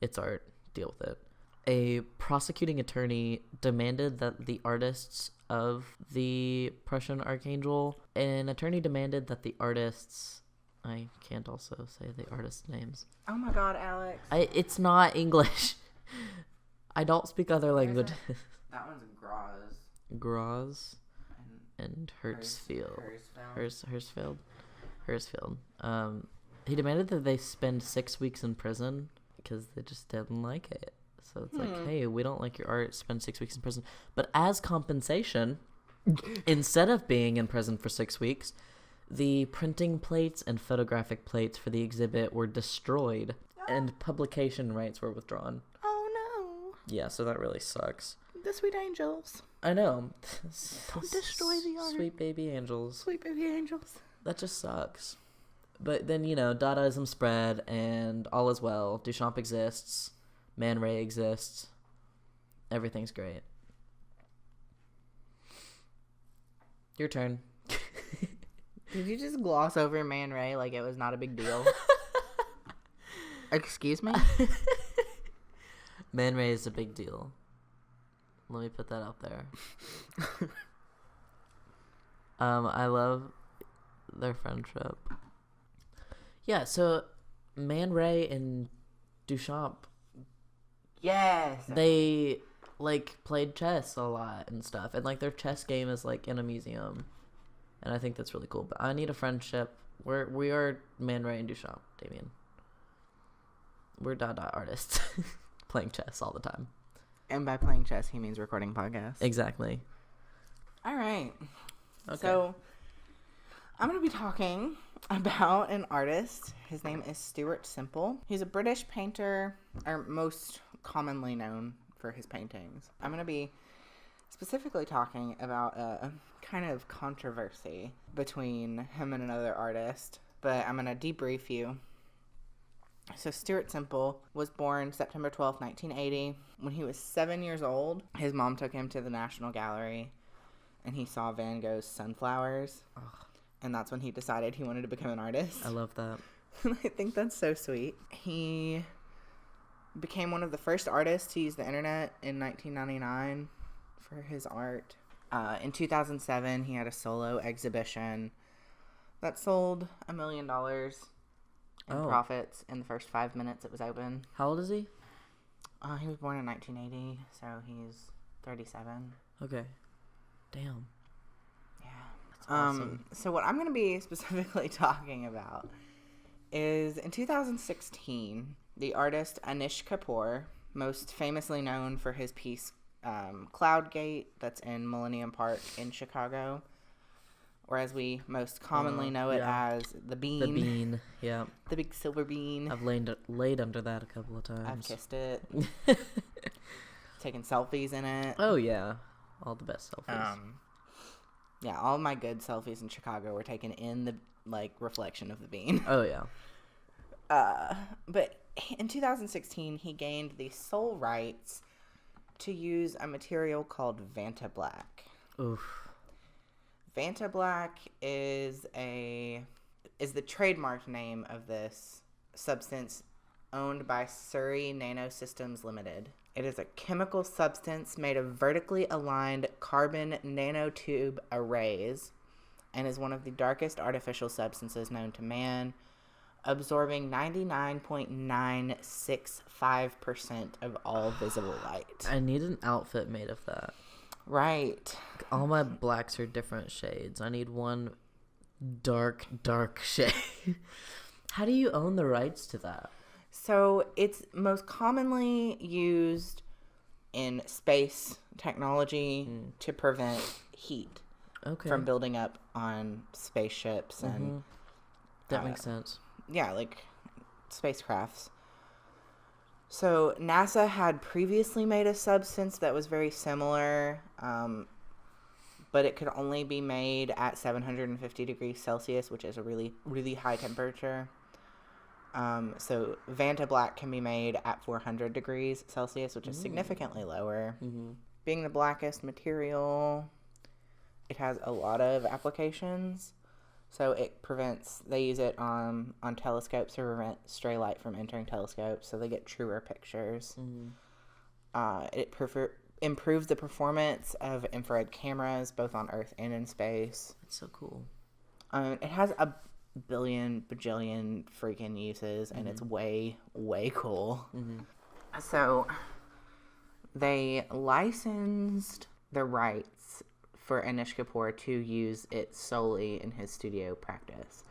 [SPEAKER 2] It's art. Deal with it. A prosecuting attorney demanded that the artists of the Prussian Archangel, an attorney demanded that the artists, I can't also say the artists' names.
[SPEAKER 3] Oh my god, Alex.
[SPEAKER 2] It's not English. I don't speak other languages.
[SPEAKER 3] That one's Graz.
[SPEAKER 2] Graz and Hertzfeld. Hersfeld. He demanded that they spend 6 weeks in prison because they just didn't like it. So it's like, hey, we don't like your art, spend 6 weeks in prison. But as compensation, instead of being in prison for 6 weeks, the printing plates and photographic plates for the exhibit were destroyed and publication rights were withdrawn.
[SPEAKER 3] Oh no.
[SPEAKER 2] Yeah, so that really sucks.
[SPEAKER 3] The sweet angels.
[SPEAKER 2] I know.
[SPEAKER 3] Don't destroy the art.
[SPEAKER 2] Sweet baby angels.
[SPEAKER 3] Sweet baby angels.
[SPEAKER 2] That just sucks. But then, Dadaism spread and all is well. Duchamp exists. Man Ray exists. Everything's great. Your turn.
[SPEAKER 3] Did you just gloss over Man Ray like it was not a big deal? Excuse me?
[SPEAKER 2] Man Ray is a big deal. Let me put that out there. I love their friendship. Yeah, so Man Ray and Duchamp,
[SPEAKER 3] Yes.
[SPEAKER 2] they played chess a lot and stuff, and their chess game is in a museum, and I think that's really cool. But I need a friendship. We are Man Ray and Duchamp, Damian. We're Dada artists playing chess all the time.
[SPEAKER 3] And by playing chess, he means recording podcasts.
[SPEAKER 2] Exactly.
[SPEAKER 3] All right.
[SPEAKER 2] Okay.
[SPEAKER 3] So I'm going to be talking about an artist. His name is Stuart Simple. He's a British painter, or most commonly known for his paintings. I'm going to be specifically talking about a kind of controversy between him and another artist, but I'm going to debrief you. So Stuart Simple was born September 12th, 1980. When he was 7 years old, his mom took him to the National Gallery, and he saw Van Gogh's Sunflowers.
[SPEAKER 2] Ugh.
[SPEAKER 3] And that's when he decided he wanted to become an artist.
[SPEAKER 2] I love that.
[SPEAKER 3] I think that's so sweet. He became one of the first artists to use the internet in 1999 for his art. In 2007, he had a solo exhibition that sold $1 million in profits in the first 5 minutes it was open.
[SPEAKER 2] How old is he?
[SPEAKER 3] He was born in 1980, so he's 37.
[SPEAKER 2] Okay. Damn.
[SPEAKER 3] Yeah.
[SPEAKER 2] That's awesome.
[SPEAKER 3] So what I'm going to be specifically talking about is in 2016, the artist Anish Kapoor, most famously known for his piece Cloudgate, that's in Millennium Park in Chicago, or as we most commonly know it as the Bean.
[SPEAKER 2] The Bean, yeah.
[SPEAKER 3] The big silver bean.
[SPEAKER 2] I've laid under that a couple of times.
[SPEAKER 3] I've kissed it. Taken selfies in it.
[SPEAKER 2] Oh, yeah. All the best selfies.
[SPEAKER 3] Yeah, all my good selfies in Chicago were taken in the, reflection of the bean.
[SPEAKER 2] Oh, yeah.
[SPEAKER 3] But in 2016, he gained the sole rights to use a material called Vanta Black.
[SPEAKER 2] Oof.
[SPEAKER 3] Vanta Black is the trademark name of this substance owned by Surrey Nanosystems Limited. It is a chemical substance made of vertically aligned carbon nanotube arrays and is one of the darkest artificial substances known to man, absorbing 99.965% of all visible light.
[SPEAKER 2] I need an outfit made of that.
[SPEAKER 3] Right.
[SPEAKER 2] All my blacks are different shades. I need one dark shade. How do you own the rights to that?
[SPEAKER 3] So it's most commonly used in space technology to prevent heat from building up on spaceships and
[SPEAKER 2] that makes sense.
[SPEAKER 3] Yeah, like spacecrafts. So NASA had previously made a substance that was very similar, but it could only be made at 750 degrees Celsius, which is a really, really high temperature. So Vanta Black can be made at 400 degrees Celsius, which is significantly lower. Being the blackest material, it has a lot of applications. So they use it on telescopes to prevent stray light from entering telescopes, so they get truer pictures. It improves the performance of infrared cameras, both on Earth and in space.
[SPEAKER 2] That's so cool.
[SPEAKER 3] It has a bajillion freaking uses, and it's way, way cool. So they licensed the rights for Anish Kapoor to use it solely in his studio practice.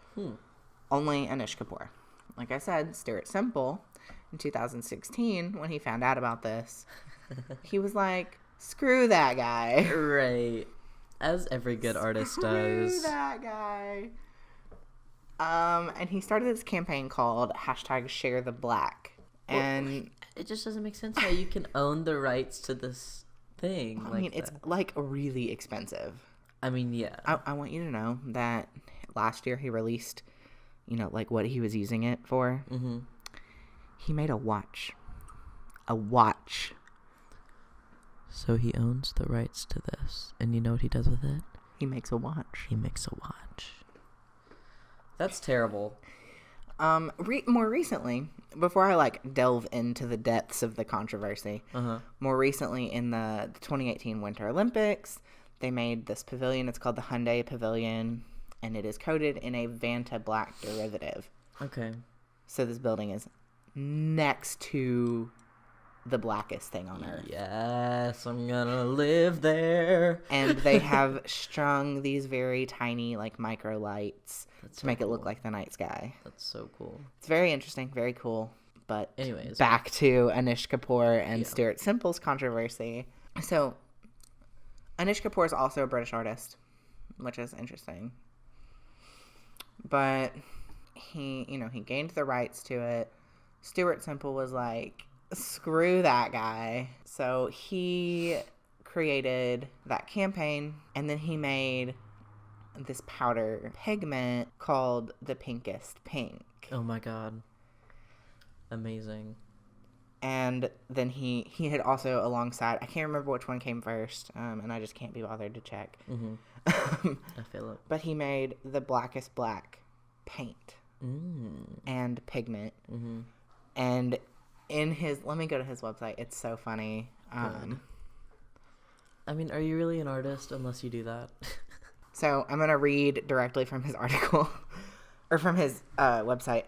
[SPEAKER 3] Only Anish Kapoor. Like I said, Stuart Semple, in 2016, when he found out about this, he was like, screw that guy.
[SPEAKER 2] Right. As every good artist does.
[SPEAKER 3] Screw that guy. And he started this campaign called #ShareTheBlack. And
[SPEAKER 2] it just doesn't make sense how you can own the rights to this thing.
[SPEAKER 3] I mean, it's like really expensive.
[SPEAKER 2] I mean, yeah.
[SPEAKER 3] I want you to know that last year he released, like what he was using it for. He made a watch. A watch.
[SPEAKER 2] So he owns the rights to this. And you know what he does with it?
[SPEAKER 3] He makes a watch.
[SPEAKER 2] He makes a watch. That's terrible.
[SPEAKER 3] More recently, before I delve into the depths of the controversy, more recently in the 2018 Winter Olympics, they made this pavilion. It's called the Hyundai Pavilion, and it is coated in a Vanta Black derivative.
[SPEAKER 2] Okay.
[SPEAKER 3] So this building is next to the blackest thing on Earth.
[SPEAKER 2] Yes, I'm gonna live there.
[SPEAKER 3] And they have strung these very tiny, micro lights to make it look like the night sky.
[SPEAKER 2] That's so cool.
[SPEAKER 3] It's very interesting, very cool. But
[SPEAKER 2] anyways,
[SPEAKER 3] back to Anish Kapoor and Stuart Semple's controversy. So, Anish Kapoor is also a British artist, which is interesting. But he gained the rights to it. Stuart Semple was like, screw that guy. So he created that campaign, and then he made this powder pigment called the Pinkest Pink.
[SPEAKER 2] Oh my god. Amazing.
[SPEAKER 3] And then he had also alongside, I can't remember which one came first, and I just can't be bothered to check.
[SPEAKER 2] I feel it.
[SPEAKER 3] But he made the Blackest Black paint and pigment. And let me go to his website. It's so funny.
[SPEAKER 2] I mean, are you really an artist unless you do that?
[SPEAKER 3] So I'm going to read directly from his article, or from his website.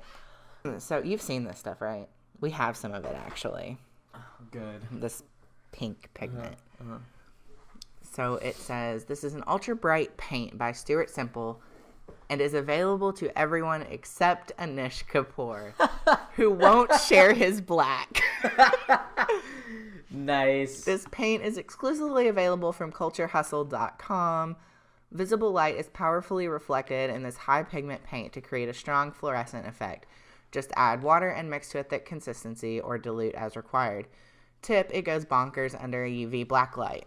[SPEAKER 3] So you've seen this stuff, right? We have some of it, actually.
[SPEAKER 2] Oh, good.
[SPEAKER 3] This pink pigment. So it says, this is an ultra bright paint by Stuart Semple and is available to everyone except Anish Kapoor, who won't share his black.
[SPEAKER 2] Nice.
[SPEAKER 3] This paint is exclusively available from culturehustle.com. Visible light is powerfully reflected in this high pigment paint to create a strong fluorescent effect. Just add water and mix to a thick consistency or dilute as required. Tip, it goes bonkers under a UV black light.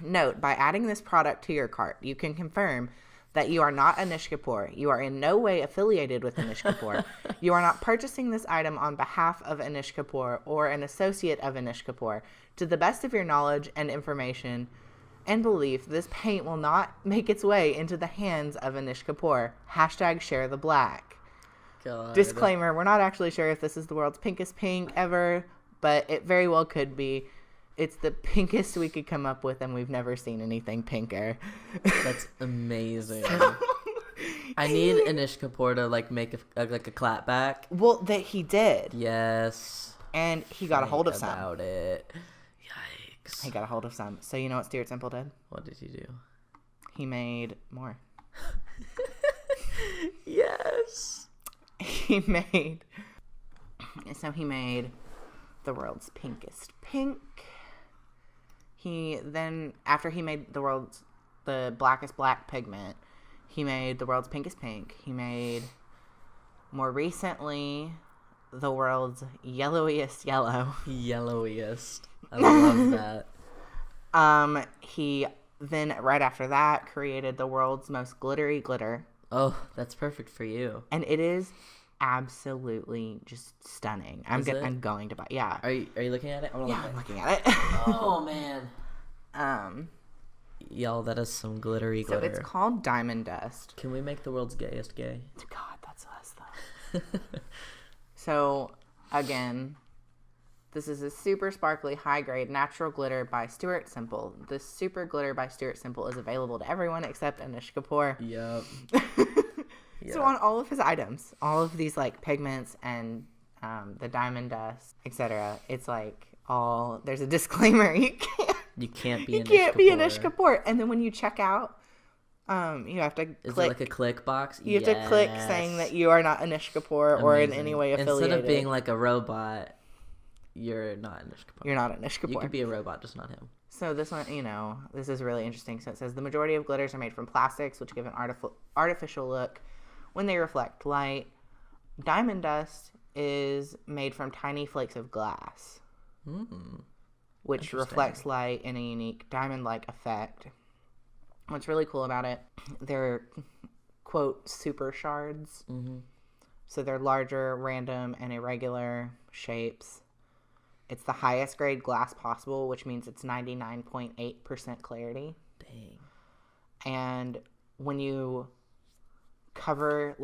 [SPEAKER 3] Note, by adding this product to your cart, you can confirm that you are not Anish Kapoor. You are in no way affiliated with Anish Kapoor. You are not purchasing this item on behalf of Anish Kapoor or an associate of Anish Kapoor. To the best of your knowledge and information and belief, this paint will not make its way into the hands of Anish Kapoor. #ShareTheBlack.
[SPEAKER 2] God.
[SPEAKER 3] Disclaimer, we're not actually sure if this is the world's pinkest pink ever, but it very well could be. It's the pinkest we could come up with, and we've never seen anything pinker.
[SPEAKER 2] That's amazing. I need Anish Kapoor to like make a clap back.
[SPEAKER 3] Well, that he did.
[SPEAKER 2] Yes.
[SPEAKER 3] And he got a hold of some.
[SPEAKER 2] About it. Yikes.
[SPEAKER 3] He got a hold of some. So you know what Stuart Simple did?
[SPEAKER 2] What did he do?
[SPEAKER 3] He made more.
[SPEAKER 2] Yes.
[SPEAKER 3] He made the world's pinkest pink. After he made the blackest black pigment, he made the world's pinkest pink. He made, more recently, the world's yellowiest yellow.
[SPEAKER 2] Yellowiest. I love that.
[SPEAKER 3] He then, right after that, created the world's most glittery glitter.
[SPEAKER 2] Oh, that's perfect for you.
[SPEAKER 3] And it is absolutely just stunning. I'm going to buy. Yeah.
[SPEAKER 2] Are you looking at it?
[SPEAKER 3] I'm looking at it.
[SPEAKER 2] Oh man. Y'all, that is some glittery glitter.
[SPEAKER 3] So it's called Diamond Dust.
[SPEAKER 2] Can we make the world's gayest gay?
[SPEAKER 3] God, that's us though. So again, this is a super sparkly, high grade natural glitter by Stuart Simple. This super glitter by Stuart Simple is available to everyone except Anish Kapoor.
[SPEAKER 2] Yep.
[SPEAKER 3] So on all of his items, all of these like pigments and the diamond dust, etc., it's like there's a disclaimer. You can't be Anish Kapoor. And then when you check out, you have to click.
[SPEAKER 2] Is it like a click box?
[SPEAKER 3] You have to click saying that you are not Anish Kapoor or in any way affiliated.
[SPEAKER 2] Instead of being like a robot, you're not Anish Kapoor.
[SPEAKER 3] You're not Anish Kapoor.
[SPEAKER 2] You could be a robot, just not him.
[SPEAKER 3] So this one, this is really interesting. So it says the majority of glitters are made from plastics, which give an artificial look when they reflect light. Diamond dust is made from tiny flakes of glass, which reflects light in a unique diamond-like effect. What's really cool about it, they're, quote, super shards. Mm-hmm. So they're larger, random, and irregular shapes. It's the highest grade glass possible, which means it's 99.8% clarity.
[SPEAKER 2] Dang.
[SPEAKER 3] And when you cover,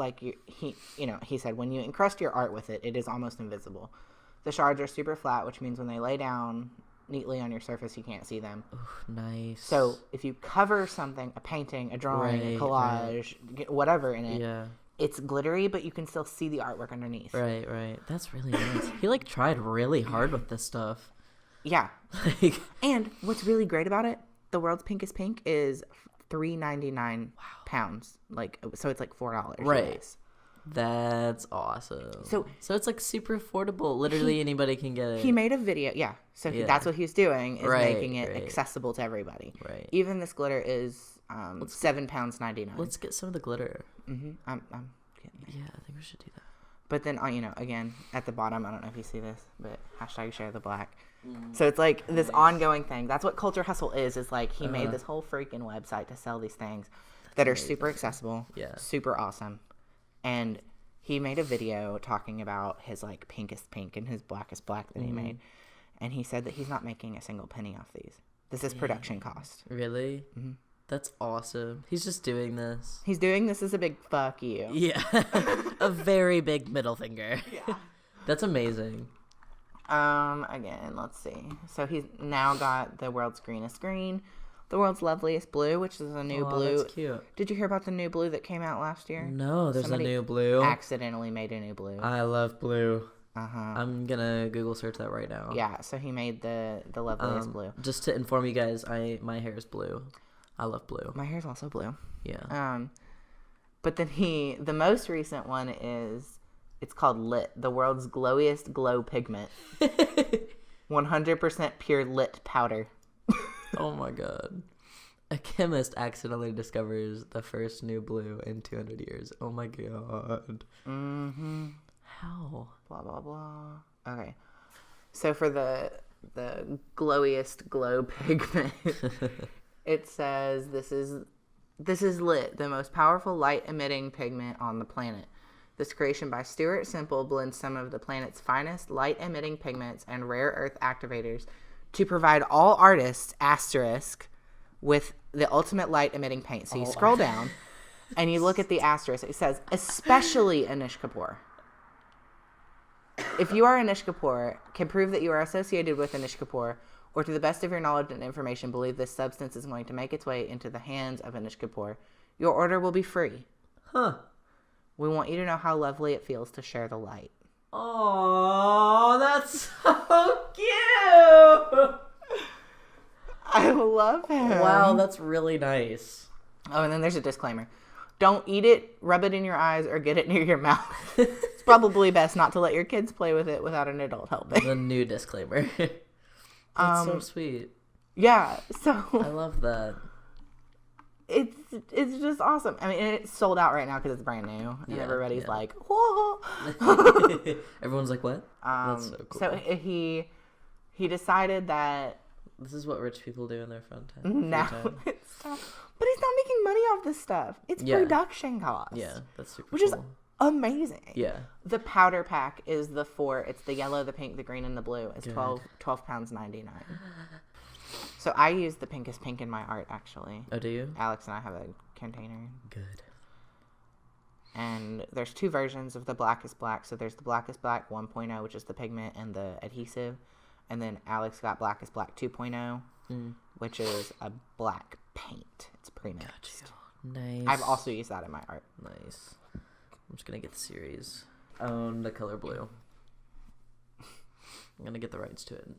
[SPEAKER 3] he said, when you encrust your art with it, it is almost invisible. The shards are super flat, which means when they lay down neatly on your surface, you can't see them.
[SPEAKER 2] Ooh, nice.
[SPEAKER 3] So if you cover something, a painting, a drawing, a collage, whatever in it, it's glittery, but you can still see the artwork underneath.
[SPEAKER 2] Right. That's really nice. He tried really hard with this stuff.
[SPEAKER 3] Yeah. And what's really great about it, the world's pinkest pink is $3.99 pounds. So it's like $4.
[SPEAKER 2] Right.
[SPEAKER 3] US.
[SPEAKER 2] That's awesome. So it's super affordable. Literally anybody can get it.
[SPEAKER 3] He made a video. Yeah. So that's what he's doing, is making it accessible to everybody.
[SPEAKER 2] Right.
[SPEAKER 3] Even this glitter is £7.99.
[SPEAKER 2] Let's get some of the glitter.
[SPEAKER 3] Mm-hmm. I'm getting it.
[SPEAKER 2] Yeah, I think we should do that.
[SPEAKER 3] But then, again, at the bottom, I don't know if you see this, but #ShareTheBlack. So it's like this ongoing thing. That's what Culture Hustle is like he made this whole freaking website to sell these things that are super accessible, super awesome. And he made a video talking about his pinkest pink and his blackest black that he made. And he said that he's not making a single penny off these. This is production cost.
[SPEAKER 2] Really? Mm-hmm. That's awesome. He's just doing this.
[SPEAKER 3] He's doing this as a big fuck you.
[SPEAKER 2] Yeah. A very big middle finger. Yeah. That's amazing.
[SPEAKER 3] Again, let's see. So he's now got the world's greenest green, the world's loveliest blue, which is a new blue.
[SPEAKER 2] That's cute.
[SPEAKER 3] Did you hear about the new blue that came out last year?
[SPEAKER 2] No, there's a new blue.
[SPEAKER 3] Accidentally made a new blue.
[SPEAKER 2] I love blue.
[SPEAKER 3] Uh-huh.
[SPEAKER 2] I'm gonna Google search that right now.
[SPEAKER 3] Yeah, so he made the loveliest blue.
[SPEAKER 2] Just to inform you guys, my hair is blue. I love blue.
[SPEAKER 3] My hair's also blue.
[SPEAKER 2] Yeah.
[SPEAKER 3] But then the most recent one it's called Lit, the world's glowiest glow pigment. 100% pure lit powder.
[SPEAKER 2] Oh my god. A chemist accidentally discovers the first new blue in 200 years. Oh my god.
[SPEAKER 3] Mm-hmm.
[SPEAKER 2] How?
[SPEAKER 3] Blah, blah, blah. Okay. So for the glowiest glow pigment, it says this is Lit, the most powerful light-emitting pigment on the planet. This creation by Stuart Simple blends some of the planet's finest light-emitting pigments and rare earth activators to provide all artists, with the ultimate light-emitting paint. So you scroll down, and you look at the asterisk. It says, especially Anish Kapoor. If you are Anish Kapoor, can prove that you are associated with Anish Kapoor, or to the best of your knowledge and information, believe this substance is going to make its way into the hands of Anish Kapoor, your order will be free.
[SPEAKER 2] Huh.
[SPEAKER 3] We want you to know how lovely it feels to share the light.
[SPEAKER 2] Oh, that's so cute.
[SPEAKER 3] I love him.
[SPEAKER 2] Wow, that's really nice.
[SPEAKER 3] Oh, and then there's a disclaimer. Don't eat it, rub it in your eyes, or get it near your mouth. It's probably best not to let your kids play with it without an adult helping.
[SPEAKER 2] The new disclaimer. That's so sweet.
[SPEAKER 3] Yeah, so...
[SPEAKER 2] I love that.
[SPEAKER 3] It's just awesome. I mean, it's sold out right now because it's brand new. And everybody's like, whoa.
[SPEAKER 2] Everyone's like, what? That's so cool.
[SPEAKER 3] So he decided that...
[SPEAKER 2] This is what rich people do in their free time.
[SPEAKER 3] But he's not making money off this stuff. It's production costs.
[SPEAKER 2] Yeah, that's super
[SPEAKER 3] Which is amazing.
[SPEAKER 2] Yeah.
[SPEAKER 3] The powder pack is the 4. It's the yellow, the pink, the green, and the blue. It's £12.99. So I use the pinkest pink in my art, actually.
[SPEAKER 2] Oh, do you?
[SPEAKER 3] Alyx and I have a container.
[SPEAKER 2] Good.
[SPEAKER 3] And there's 2 versions of the blackest black. So there's the blackest black 1.0, which is the pigment and the adhesive. And then Alyx got blackest black 2.0, which is a black paint. It's pre-mixed.
[SPEAKER 2] Nice.
[SPEAKER 3] I've also used that in my art.
[SPEAKER 2] Nice. I'm just going to get the series. Own the color blue. I'm going to get the rights to it.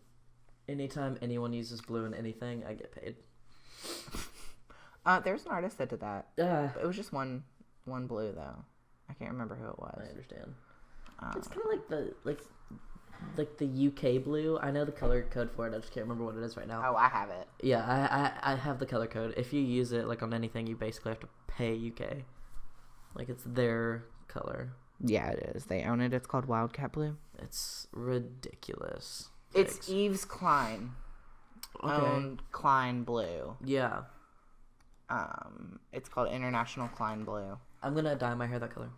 [SPEAKER 2] Anytime anyone uses blue in anything, I get paid.
[SPEAKER 3] There's an artist that did that. It was just one blue, though. I can't remember who it was.
[SPEAKER 2] I understand. It's kind of like the UK blue. I know the color code for it. I just can't remember what it is right now.
[SPEAKER 3] Oh, I have it.
[SPEAKER 2] Yeah, I have the color code. If you use it like on anything, you basically have to pay UK. Like it's their color.
[SPEAKER 3] Yeah, it is. They own it. It's called Wildcat Blue.
[SPEAKER 2] It's ridiculous.
[SPEAKER 3] It's Yves Klein. Owned Klein Blue.
[SPEAKER 2] Yeah.
[SPEAKER 3] It's called International Klein Blue.
[SPEAKER 2] I'm gonna dye my hair that color.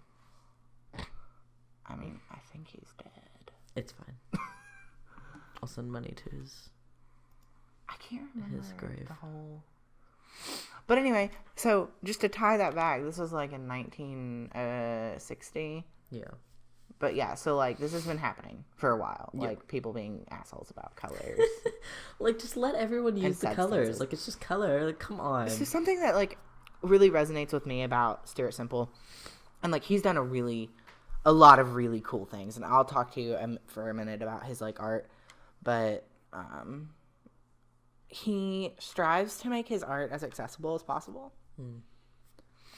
[SPEAKER 3] I mean, I think he's dead.
[SPEAKER 2] It's fine. I'll send money to his.
[SPEAKER 3] I can't remember
[SPEAKER 2] his grave.
[SPEAKER 3] The whole. But anyway, so just to tie that back, this was like in 1960.
[SPEAKER 2] Yeah.
[SPEAKER 3] But yeah, so like this has been happening for a while. Yeah. Like people being assholes about colors.
[SPEAKER 2] Like just let everyone use the colors. Like it's just color. Like come on.
[SPEAKER 3] This is something that like really resonates with me about Stuart Simple, and like he's done a lot of really cool things. And I'll talk to you for a minute about his like art, but he strives to make his art as accessible as possible.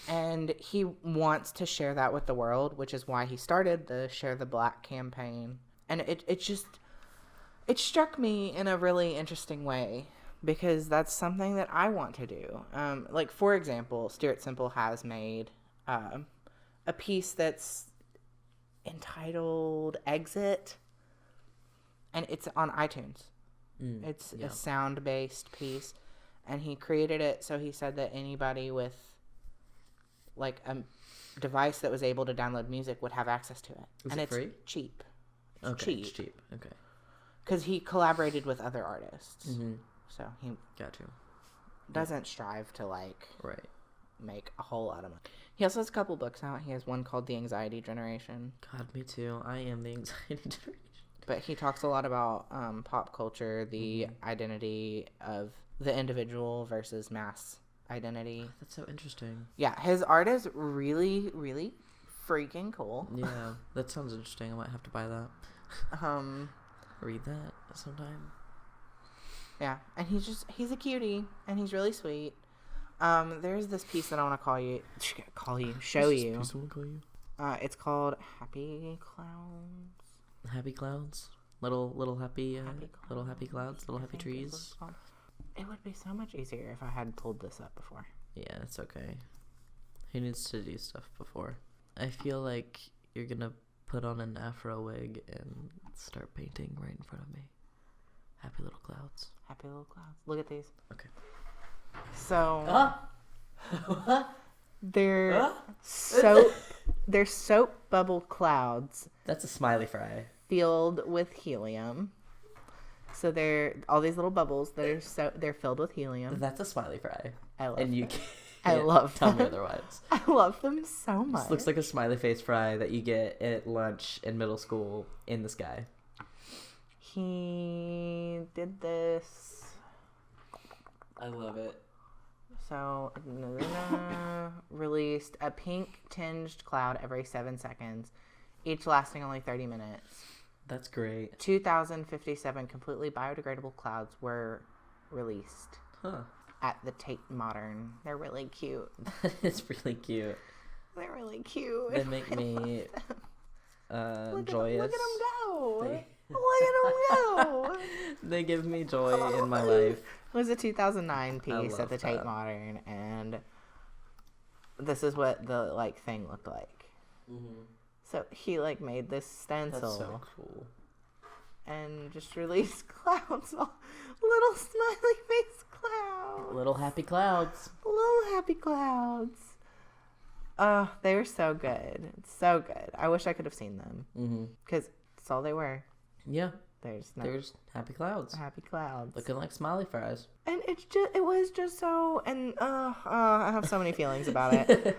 [SPEAKER 3] And he wants to share that with the world, which is why he started the Share the Black campaign. And it struck me in a really interesting way, because that's something that I want to do. Like, for example, Stuart Simple has made a piece that's entitled Exit, and it's on iTunes. It's a sound-based piece, and he created it so he said that anybody with like a device that was able to download music would have access to it.
[SPEAKER 2] Is it free?
[SPEAKER 3] Cheap.
[SPEAKER 2] It's cheap. Okay.
[SPEAKER 3] Because he collaborated with other artists. So he doesn't strive to like make a whole lot of money. He also has a couple books out. He has one called The Anxiety Generation.
[SPEAKER 2] God, me too. I am the anxiety generation.
[SPEAKER 3] But he talks a lot about pop culture, the identity of the individual versus mass identity.
[SPEAKER 2] That's so interesting.
[SPEAKER 3] Yeah, his art is really, really freaking cool.
[SPEAKER 2] Yeah, that sounds interesting. I might have to buy that. Read that sometime.
[SPEAKER 3] Yeah, and he's a cutie, and he's really sweet. There's this piece that I want to show you. It's called Happy Clouds.
[SPEAKER 2] Happy clouds? Little happy clouds, little happy trees.
[SPEAKER 3] It would be so much easier if I had pulled this up before.
[SPEAKER 2] Yeah, it's okay. He needs to do stuff before. I feel like you're gonna put on an afro wig and start painting right in front of me. Happy little clouds.
[SPEAKER 3] Happy little clouds. Look at these.
[SPEAKER 2] Okay.
[SPEAKER 3] So they're soap bubble clouds.
[SPEAKER 2] That's a smiley fry.
[SPEAKER 3] Filled with helium. So they're all these little bubbles that are they're filled with helium.
[SPEAKER 2] That's a smiley fry.
[SPEAKER 3] I love
[SPEAKER 2] and
[SPEAKER 3] them.
[SPEAKER 2] You can't
[SPEAKER 3] I love
[SPEAKER 2] tell
[SPEAKER 3] them.
[SPEAKER 2] me otherwise.
[SPEAKER 3] I love them so much.
[SPEAKER 2] This looks like a smiley face fry that you get at lunch in middle school in the sky.
[SPEAKER 3] He did this.
[SPEAKER 2] I love it.
[SPEAKER 3] So, released a pink tinged cloud every 7 seconds, each lasting only 30 minutes.
[SPEAKER 2] That's great.
[SPEAKER 3] 2,057 completely biodegradable clouds were released at the Tate Modern. They're really cute.
[SPEAKER 2] It's really cute.
[SPEAKER 3] They're really cute.
[SPEAKER 2] They make me joyous.
[SPEAKER 3] Look at them go. Look at them go.
[SPEAKER 2] They give me joy in my life.
[SPEAKER 3] It was a 2009 piece at the Tate Modern, and this is what the thing looked like. Mm-hmm. So he made this stencil.
[SPEAKER 2] That's so cool.
[SPEAKER 3] And just released clouds, little smiley face clouds,
[SPEAKER 2] little happy clouds.
[SPEAKER 3] They were so good. It's so good. I wish I could have seen them because that's all they were.
[SPEAKER 2] Yeah.
[SPEAKER 3] There's
[SPEAKER 2] happy clouds.
[SPEAKER 3] Happy clouds.
[SPEAKER 2] Looking like smiley fries.
[SPEAKER 3] And it was just so, and I have so many feelings about it.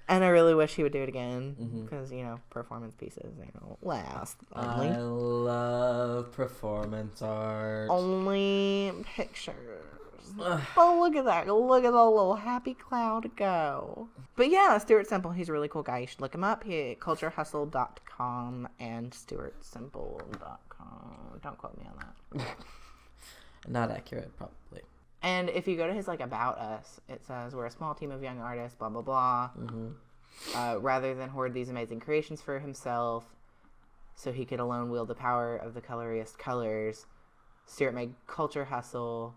[SPEAKER 3] And I really wish he would do it again because, performance pieces, last. Only.
[SPEAKER 2] I love performance art.
[SPEAKER 3] Only pictures. Oh, look at that. Look at the little happy cloud go. But yeah, Stuart Simple, he's a really cool guy. You should look him up. Culturehustle.com and StuartSimple.com. Don't quote me on that.
[SPEAKER 2] Not accurate, probably.
[SPEAKER 3] And if you go to his About Us, it says, we're a small team of young artists, blah, blah, blah. Rather than hoard these amazing creations for himself, so he could alone wield the power of the coloriest colors, Stuart made Culture Hustle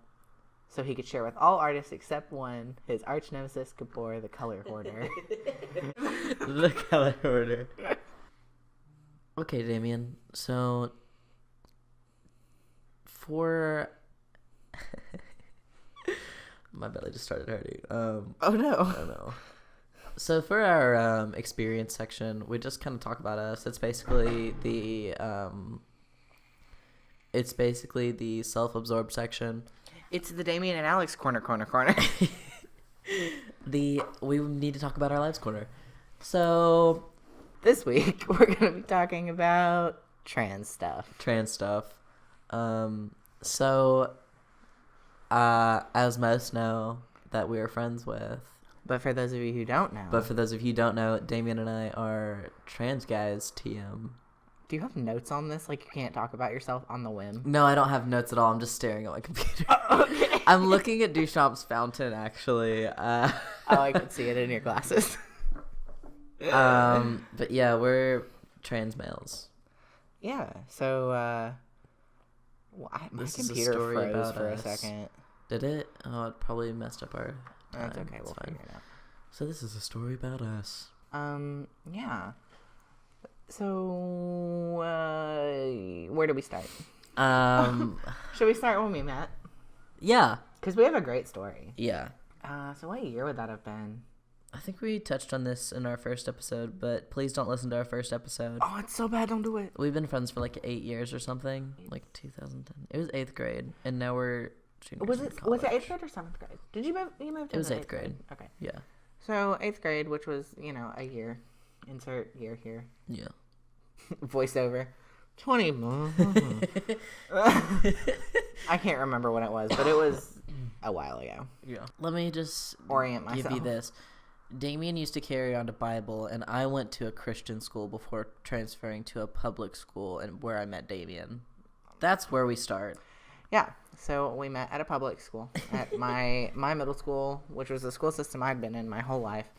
[SPEAKER 3] so he could share with all artists except one, his arch nemesis, Gabor, the color hoarder.
[SPEAKER 2] The color hoarder. Okay, Damian. So, for... My belly just started hurting.
[SPEAKER 3] Oh, no.
[SPEAKER 2] Oh, no. So, for our experience section, we just kind of talk about us. It's basically the self-absorbed section.
[SPEAKER 3] It's the Damian and Alyx corner.
[SPEAKER 2] We need to talk about our lives corner. So
[SPEAKER 3] this week we're gonna be talking about trans stuff.
[SPEAKER 2] As most know, that we are friends with.
[SPEAKER 3] But for those of you who don't know,
[SPEAKER 2] Damian and I are trans guys. TM.
[SPEAKER 3] Do you have notes on this? You can't talk about yourself on the whim?
[SPEAKER 2] No, I don't have notes at all. I'm just staring at my computer.
[SPEAKER 3] Okay.
[SPEAKER 2] I'm looking at Duchamp's fountain, actually.
[SPEAKER 3] I could see it in your glasses.
[SPEAKER 2] But yeah, we're trans males.
[SPEAKER 3] Yeah, so, my computer froze for a second.
[SPEAKER 2] Did it? Oh, it probably messed up our...
[SPEAKER 3] That's okay, we'll figure it out.
[SPEAKER 2] So this is a story about us.
[SPEAKER 3] Yeah. So, where do we start? Should we start when we met?
[SPEAKER 2] Yeah.
[SPEAKER 3] Because we have a great story.
[SPEAKER 2] Yeah.
[SPEAKER 3] So what year would that have been?
[SPEAKER 2] I think we touched on this in our first episode, but please don't listen to our first episode.
[SPEAKER 3] Oh, it's so bad, don't do it.
[SPEAKER 2] We've been friends for 8 years or something. 2010. It was 8th grade, and now we're juniors.
[SPEAKER 3] Was it 8th grade or 7th grade? Did you move?
[SPEAKER 2] It was 8th grade.
[SPEAKER 3] Okay.
[SPEAKER 2] Yeah.
[SPEAKER 3] So 8th grade, which was, a year. Insert year here.
[SPEAKER 2] Yeah.
[SPEAKER 3] Voiceover. 20. I can't remember when it was, but it was a while ago.
[SPEAKER 2] Yeah. Let me just
[SPEAKER 3] orient myself.
[SPEAKER 2] Give you this. Damian used to carry on to Bible, and I went to a Christian school before transferring to a public school, and where I met Damian. That's where we start.
[SPEAKER 3] Yeah. So we met at a public school at my middle school, which was the school system I'd been in my whole life.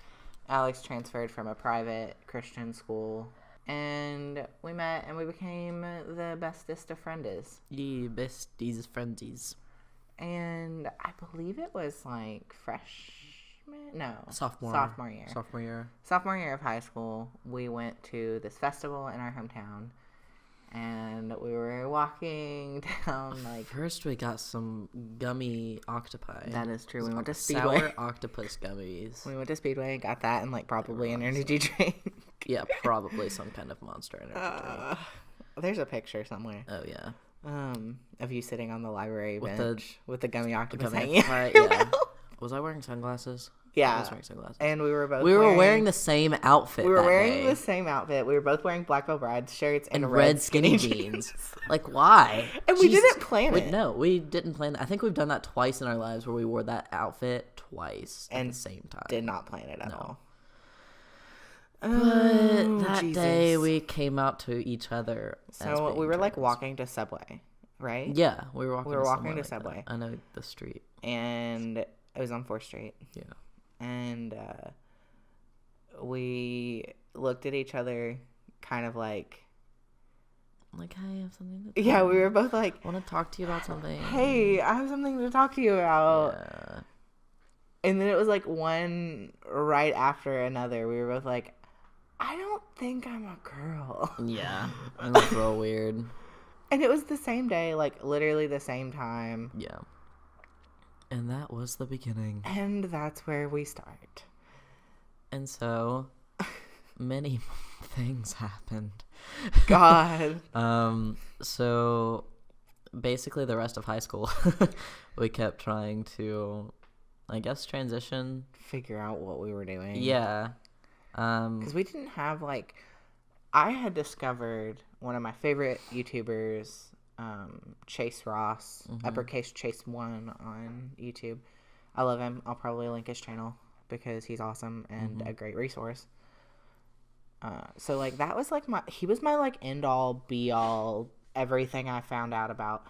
[SPEAKER 3] Alyx transferred from a private Christian school, and we met and we became the bestest of friendies.
[SPEAKER 2] Yeah, besties, friendies.
[SPEAKER 3] And I believe it was sophomore year of high school. We went to this festival in our hometown, and we were walking down
[SPEAKER 2] First we got some gummy octopi.
[SPEAKER 3] That is true. We went to Speedway.
[SPEAKER 2] Sour octopus gummies.
[SPEAKER 3] We went to Speedway and got that, and probably an energy drink.
[SPEAKER 2] Yeah, probably some kind of Monster energy drink.
[SPEAKER 3] There's a picture somewhere.
[SPEAKER 2] Oh yeah.
[SPEAKER 3] Of you sitting on the library bench with the gummy octopus
[SPEAKER 2] hanging
[SPEAKER 3] out.
[SPEAKER 2] Yeah. Was I wearing sunglasses?
[SPEAKER 3] Yeah.
[SPEAKER 2] I was wearing sunglasses.
[SPEAKER 3] And we were both
[SPEAKER 2] We were wearing the same outfit.
[SPEAKER 3] We were
[SPEAKER 2] that
[SPEAKER 3] wearing
[SPEAKER 2] day.
[SPEAKER 3] the same outfit. We were both wearing Black Veil Bride shirts and
[SPEAKER 2] red skinny jeans. Like, why?
[SPEAKER 3] And we didn't plan it.
[SPEAKER 2] No, we didn't plan it. I think we've done that twice in our lives where we wore that outfit twice at the same time.
[SPEAKER 3] Did not plan it at all.
[SPEAKER 2] But that day we came out to each other.
[SPEAKER 3] So we were like walking to Subway, right?
[SPEAKER 2] Yeah, we were walking
[SPEAKER 3] to Subway.
[SPEAKER 2] I know the street.
[SPEAKER 3] And it was on 4th Street.
[SPEAKER 2] Yeah.
[SPEAKER 3] And we looked at each other kind of like,
[SPEAKER 2] hey, I have something to talk
[SPEAKER 3] yeah, we were both like,
[SPEAKER 2] I want to talk to you about something.
[SPEAKER 3] Hey, I have something to talk to you about.
[SPEAKER 2] Yeah.
[SPEAKER 3] And then it was like one right after another. We were both like, I don't think I'm a girl.
[SPEAKER 2] Yeah. It was real weird.
[SPEAKER 3] And it was the same day, like literally the same time.
[SPEAKER 2] Yeah. And that was the beginning.
[SPEAKER 3] And that's where we start.
[SPEAKER 2] And so many things happened.
[SPEAKER 3] God.
[SPEAKER 2] So basically the rest of high school we kept trying to, I guess, transition.
[SPEAKER 3] Figure out what we were doing.
[SPEAKER 2] Yeah.
[SPEAKER 3] Because we didn't have like, I had discovered one of my favorite YouTubers, Chase Ross, uppercase Chase 1 on YouTube. I love him. I'll probably link his channel because he's awesome and a great resource. So like that was like he was my like end all be all everything I found out about.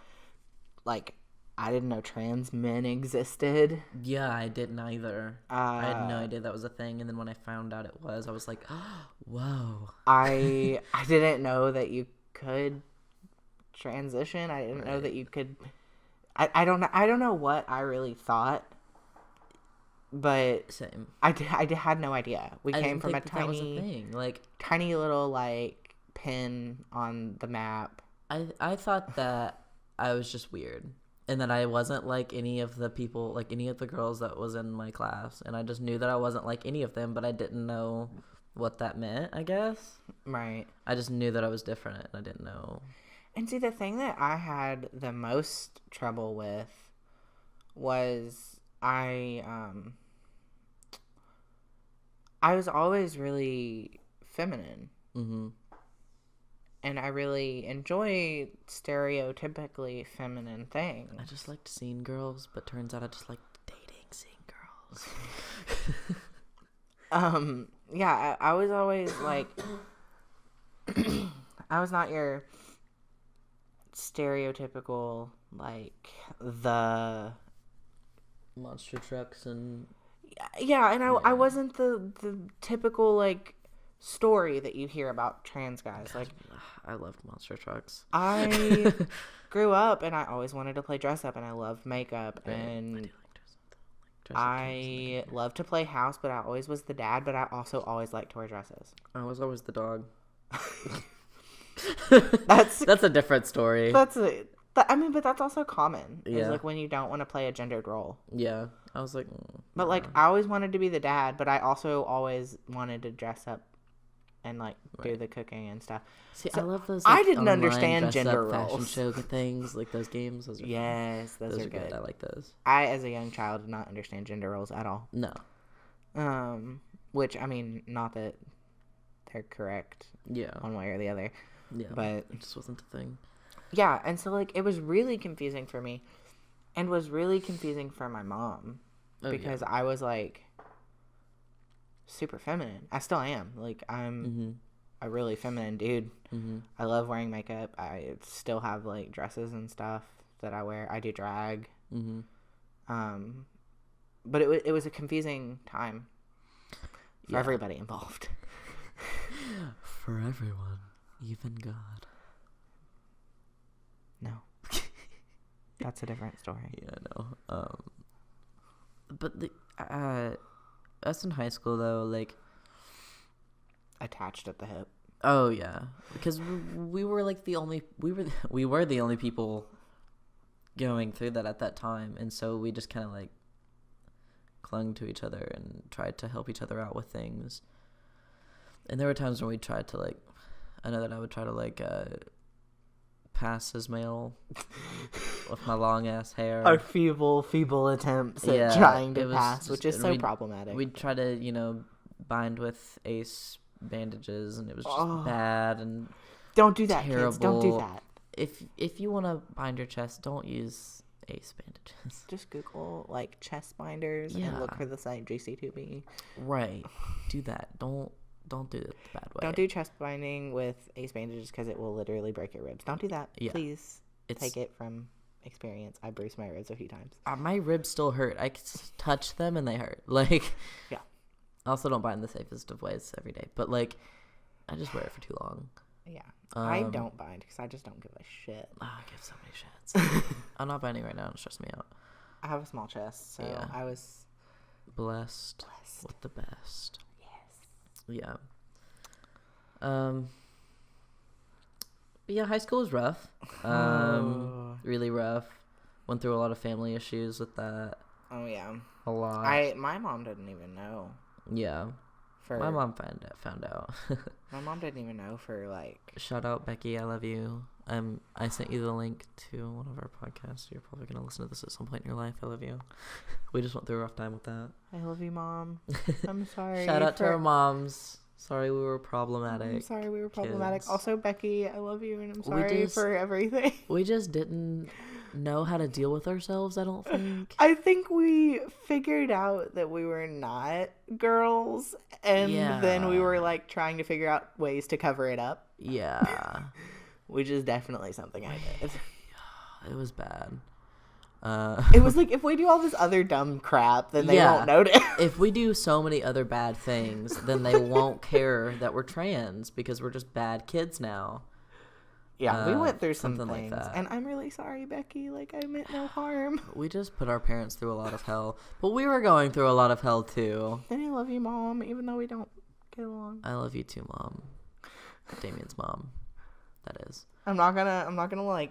[SPEAKER 3] Like I didn't know trans men existed.
[SPEAKER 2] Yeah, I didn't either. I had no idea that was a thing, and then when I found out it was, I was like, oh, whoa.
[SPEAKER 3] I didn't know that you could transition. I didn't know that you could. I don't know what I really thought, but
[SPEAKER 2] same.
[SPEAKER 3] I had no idea. We
[SPEAKER 2] I
[SPEAKER 3] came
[SPEAKER 2] didn't
[SPEAKER 3] from
[SPEAKER 2] think that was a thing. Like
[SPEAKER 3] tiny little like pin on the map.
[SPEAKER 2] I thought that I was just weird. And that I wasn't like any of the people, like any of the girls that was in my class. And I just knew that I wasn't like any of them, but I didn't know what that meant, I guess.
[SPEAKER 3] Right.
[SPEAKER 2] I just knew that I was different, and I didn't know.
[SPEAKER 3] And see, the thing that I had the most trouble with was I was always really feminine.
[SPEAKER 2] Mm-hmm.
[SPEAKER 3] And I really enjoy stereotypically feminine things.
[SPEAKER 2] I just liked seeing girls, but turns out I just like dating seeing girls.
[SPEAKER 3] Yeah, I was always like, I was not your stereotypical, like, the
[SPEAKER 2] monster trucks and...
[SPEAKER 3] Yeah, and I wasn't the typical, like, story that you hear about trans guys. Like,
[SPEAKER 2] I loved monster trucks.
[SPEAKER 3] I grew up and I always wanted to play dress up, and I loved makeup, and I love to play house, but I always was the dad, but I also always liked to wear dresses.
[SPEAKER 2] I was always the dog.
[SPEAKER 3] That's
[SPEAKER 2] a different story.
[SPEAKER 3] But that's also common. Yeah. It's like when you don't want to play a gendered role.
[SPEAKER 2] Yeah. I was like...
[SPEAKER 3] But, like, I always wanted to be the dad, but I also always wanted to dress up and, like, do the cooking and stuff.
[SPEAKER 2] See,
[SPEAKER 3] so
[SPEAKER 2] I love those,
[SPEAKER 3] I didn't understand gender
[SPEAKER 2] roles. Fashion show things, like those games. Those are
[SPEAKER 3] those are good.
[SPEAKER 2] I like those.
[SPEAKER 3] I, as a young child, did not understand gender roles at all.
[SPEAKER 2] No.
[SPEAKER 3] Which, I mean, not that they're correct one way or the other.
[SPEAKER 2] Yeah,
[SPEAKER 3] but
[SPEAKER 2] it just wasn't a thing.
[SPEAKER 3] Yeah, and so, like, it was really confusing for me and was really confusing for my mom because I was, like, super feminine. I still am. Like, I'm a really feminine dude. Mm-hmm. I love wearing makeup. I still have, like, dresses and stuff that I wear. I do drag. Mm-hmm. But it was a confusing time for everybody involved.
[SPEAKER 2] For everyone, even God.
[SPEAKER 3] No. That's a different story.
[SPEAKER 2] Yeah, I know. But us in high school, though, like...
[SPEAKER 3] Attached at the hip.
[SPEAKER 2] Oh, yeah. Because we were, like, the only... We were the only people going through that at that time. And so we just kind of, like, clung to each other and tried to help each other out with things. And there were times when we tried to, like... I know that I would try to, like... pass as male with my long ass hair.
[SPEAKER 3] Our feeble attempts at trying to pass, which is so problematic.
[SPEAKER 2] We'd try to, bind with ace bandages, and it was just bad and
[SPEAKER 3] don't do that,
[SPEAKER 2] terrible.
[SPEAKER 3] kids. Don't do that.
[SPEAKER 2] If you want to bind your chest, don't use ace bandages.
[SPEAKER 3] Just Google chest binders and look for the site JC2B.
[SPEAKER 2] Right. Do that. Don't do it the bad way.
[SPEAKER 3] Don't do chest binding with ace bandages because it will literally break your ribs. Don't do that. Yeah. Please take it from experience. I bruised my ribs a few times.
[SPEAKER 2] My ribs still hurt. I can touch them and they hurt. Yeah. I also don't bind the safest of ways every day, but I just wear it for too long.
[SPEAKER 3] Yeah. I don't bind because I just don't give a shit.
[SPEAKER 2] I give so many shits. I'm not binding right now. It stresses me out.
[SPEAKER 3] I have a small chest, so I was
[SPEAKER 2] blessed with the best. Yeah. But yeah, high school was rough. Really rough. Went through a lot of family issues with that.
[SPEAKER 3] Oh yeah.
[SPEAKER 2] A lot.
[SPEAKER 3] My mom didn't even know.
[SPEAKER 2] Yeah. My mom found out.
[SPEAKER 3] My mom didn't even know for
[SPEAKER 2] Shout out Becky, I love you. I sent you the link to one of our podcasts. You're probably gonna listen to this at some point in your life. I love you. We just went through a rough time with that.
[SPEAKER 3] I love you, Mom. I'm sorry.
[SPEAKER 2] Shout out to our moms. Sorry we were problematic.
[SPEAKER 3] I'm sorry we were problematic. Kids. Also, Becky, I love you, and I'm sorry for everything.
[SPEAKER 2] We just didn't know how to deal with ourselves, I don't think.
[SPEAKER 3] I think we figured out that we were not girls, and then we were trying to figure out ways to cover it up.
[SPEAKER 2] Yeah.
[SPEAKER 3] Which is definitely something I did.
[SPEAKER 2] It was bad.
[SPEAKER 3] It was if we do all this other dumb crap, then they won't notice.
[SPEAKER 2] If we do so many other bad things, then they won't care that we're trans because we're just bad kids now.
[SPEAKER 3] Yeah, we went through some things, like that. And I'm really sorry, Becky. I meant no harm.
[SPEAKER 2] We just put our parents through a lot of hell, but we were going through a lot of hell too.
[SPEAKER 3] And I love you, Mom, even though we don't get along.
[SPEAKER 2] I love you too, Mom. Damian's mom. That is.
[SPEAKER 3] I'm not gonna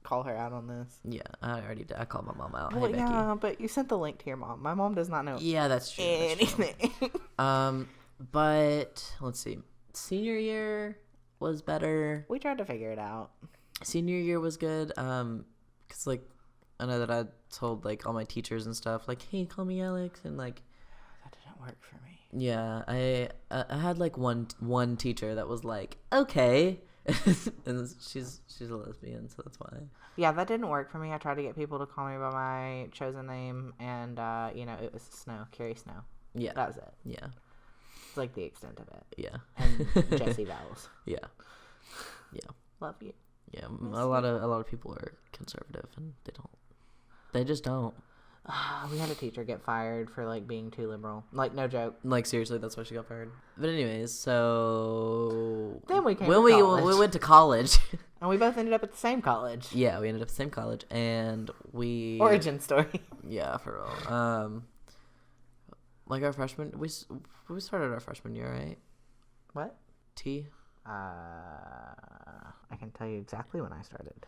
[SPEAKER 3] call her out on this.
[SPEAKER 2] Yeah, I already did. I called my mom out.
[SPEAKER 3] Well,
[SPEAKER 2] hey, Becky.
[SPEAKER 3] Yeah, but you sent the link to your mom. My mom does not know.
[SPEAKER 2] Yeah, that's true.
[SPEAKER 3] Anything.
[SPEAKER 2] That's true. But let's see. Senior year was better.
[SPEAKER 3] We tried to figure it out.
[SPEAKER 2] Senior year was good. Cause I know that I told all my teachers and stuff hey, call me Alyx, and
[SPEAKER 3] that didn't work for me.
[SPEAKER 2] Yeah, I had one teacher that was okay. And she's a lesbian, so that's why.
[SPEAKER 3] Yeah, that didn't work for me. I tried to get people to call me by my chosen name, and it was Snow, Carrie Snow.
[SPEAKER 2] Yeah,
[SPEAKER 3] that was it.
[SPEAKER 2] Yeah,
[SPEAKER 3] it's the extent of it.
[SPEAKER 2] Yeah,
[SPEAKER 3] and Jesse Vowels.
[SPEAKER 2] Yeah.
[SPEAKER 3] Love you.
[SPEAKER 2] Yeah, a lot of people are conservative, and they just don't.
[SPEAKER 3] We had a teacher get fired for being too liberal. No joke.
[SPEAKER 2] Seriously, that's why she got fired. But anyways, so
[SPEAKER 3] then we came
[SPEAKER 2] when
[SPEAKER 3] to college.
[SPEAKER 2] we went to college,
[SPEAKER 3] and we both ended up at the same college.
[SPEAKER 2] Yeah, we ended up at the same college, and we
[SPEAKER 3] origin story.
[SPEAKER 2] Yeah, for real. Our freshman, we started our freshman year, right?
[SPEAKER 3] What?
[SPEAKER 2] T.
[SPEAKER 3] I can tell you exactly when I started.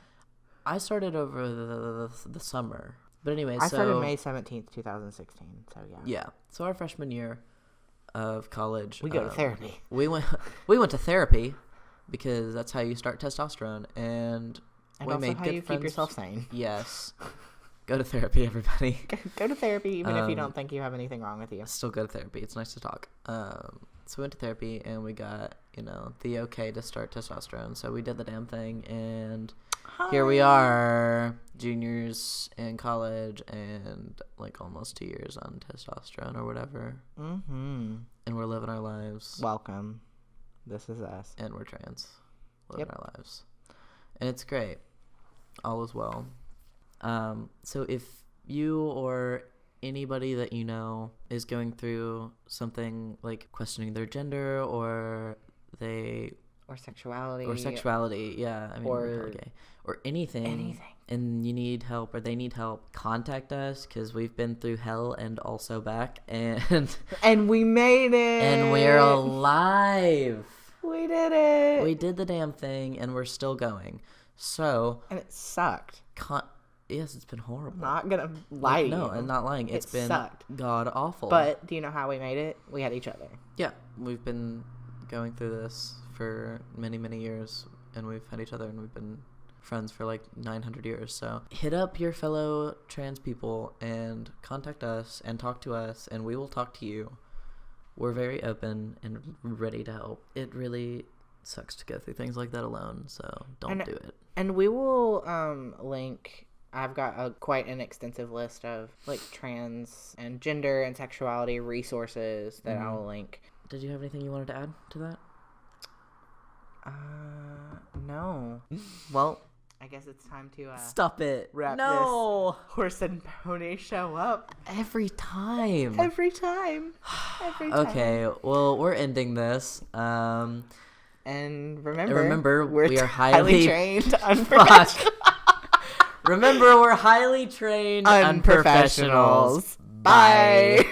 [SPEAKER 2] I started over the summer. But anyway,
[SPEAKER 3] I started May 17th, 2016, so yeah.
[SPEAKER 2] Yeah, so our freshman year of college.
[SPEAKER 3] We go to therapy.
[SPEAKER 2] We went to therapy because that's how you start testosterone, and we
[SPEAKER 3] also
[SPEAKER 2] made
[SPEAKER 3] how
[SPEAKER 2] good
[SPEAKER 3] you
[SPEAKER 2] friends.
[SPEAKER 3] Keep yourself sane.
[SPEAKER 2] Yes. Go to therapy, everybody.
[SPEAKER 3] Go to therapy even if you don't think you have anything wrong with you.
[SPEAKER 2] Still go to therapy. It's nice to talk. So we went to therapy, and we got, the okay to start testosterone. So we did the damn thing, and here we are, juniors in college, and almost 2 years on testosterone or whatever.
[SPEAKER 3] Mm-hmm.
[SPEAKER 2] And we're living our lives.
[SPEAKER 3] Welcome. This is us.
[SPEAKER 2] And we're trans. Living our lives. And it's great. All is well. So if you or anybody that you know is going through something questioning their gender or sexuality, yeah, I mean, or gay, or anything, and you need help or they need help, contact us because we've been through hell and also back, and
[SPEAKER 3] we made it,
[SPEAKER 2] and we're alive.
[SPEAKER 3] We did it.
[SPEAKER 2] We did the damn thing, and we're still going. So,
[SPEAKER 3] and it sucked.
[SPEAKER 2] Yes, it's been horrible.
[SPEAKER 3] I'm not gonna lie to you.
[SPEAKER 2] No, I'm not lying. It's been god awful.
[SPEAKER 3] But do you know how we made it? We had each other.
[SPEAKER 2] Yeah, we've been going through this for many, many years, and we've had each other, and we've been friends for like 900 years. So hit up your fellow trans people and contact us and talk to us, and we will talk to you. We're very open and ready to help. It really sucks to go through things like that alone, so don't do it.
[SPEAKER 3] And we will link. I've got quite an extensive list of like trans and gender and sexuality resources that I will link.
[SPEAKER 2] Did you have anything you wanted to add to that?
[SPEAKER 3] No. Well, I guess it's time to
[SPEAKER 2] stop it.
[SPEAKER 3] Wrap this horse and pony show up.
[SPEAKER 2] Every time. Okay, well, we're ending this. And
[SPEAKER 3] remember,
[SPEAKER 2] we are highly
[SPEAKER 3] trained unprofessional.
[SPEAKER 2] Remember, we're highly trained unprofessionals.
[SPEAKER 3] Bye.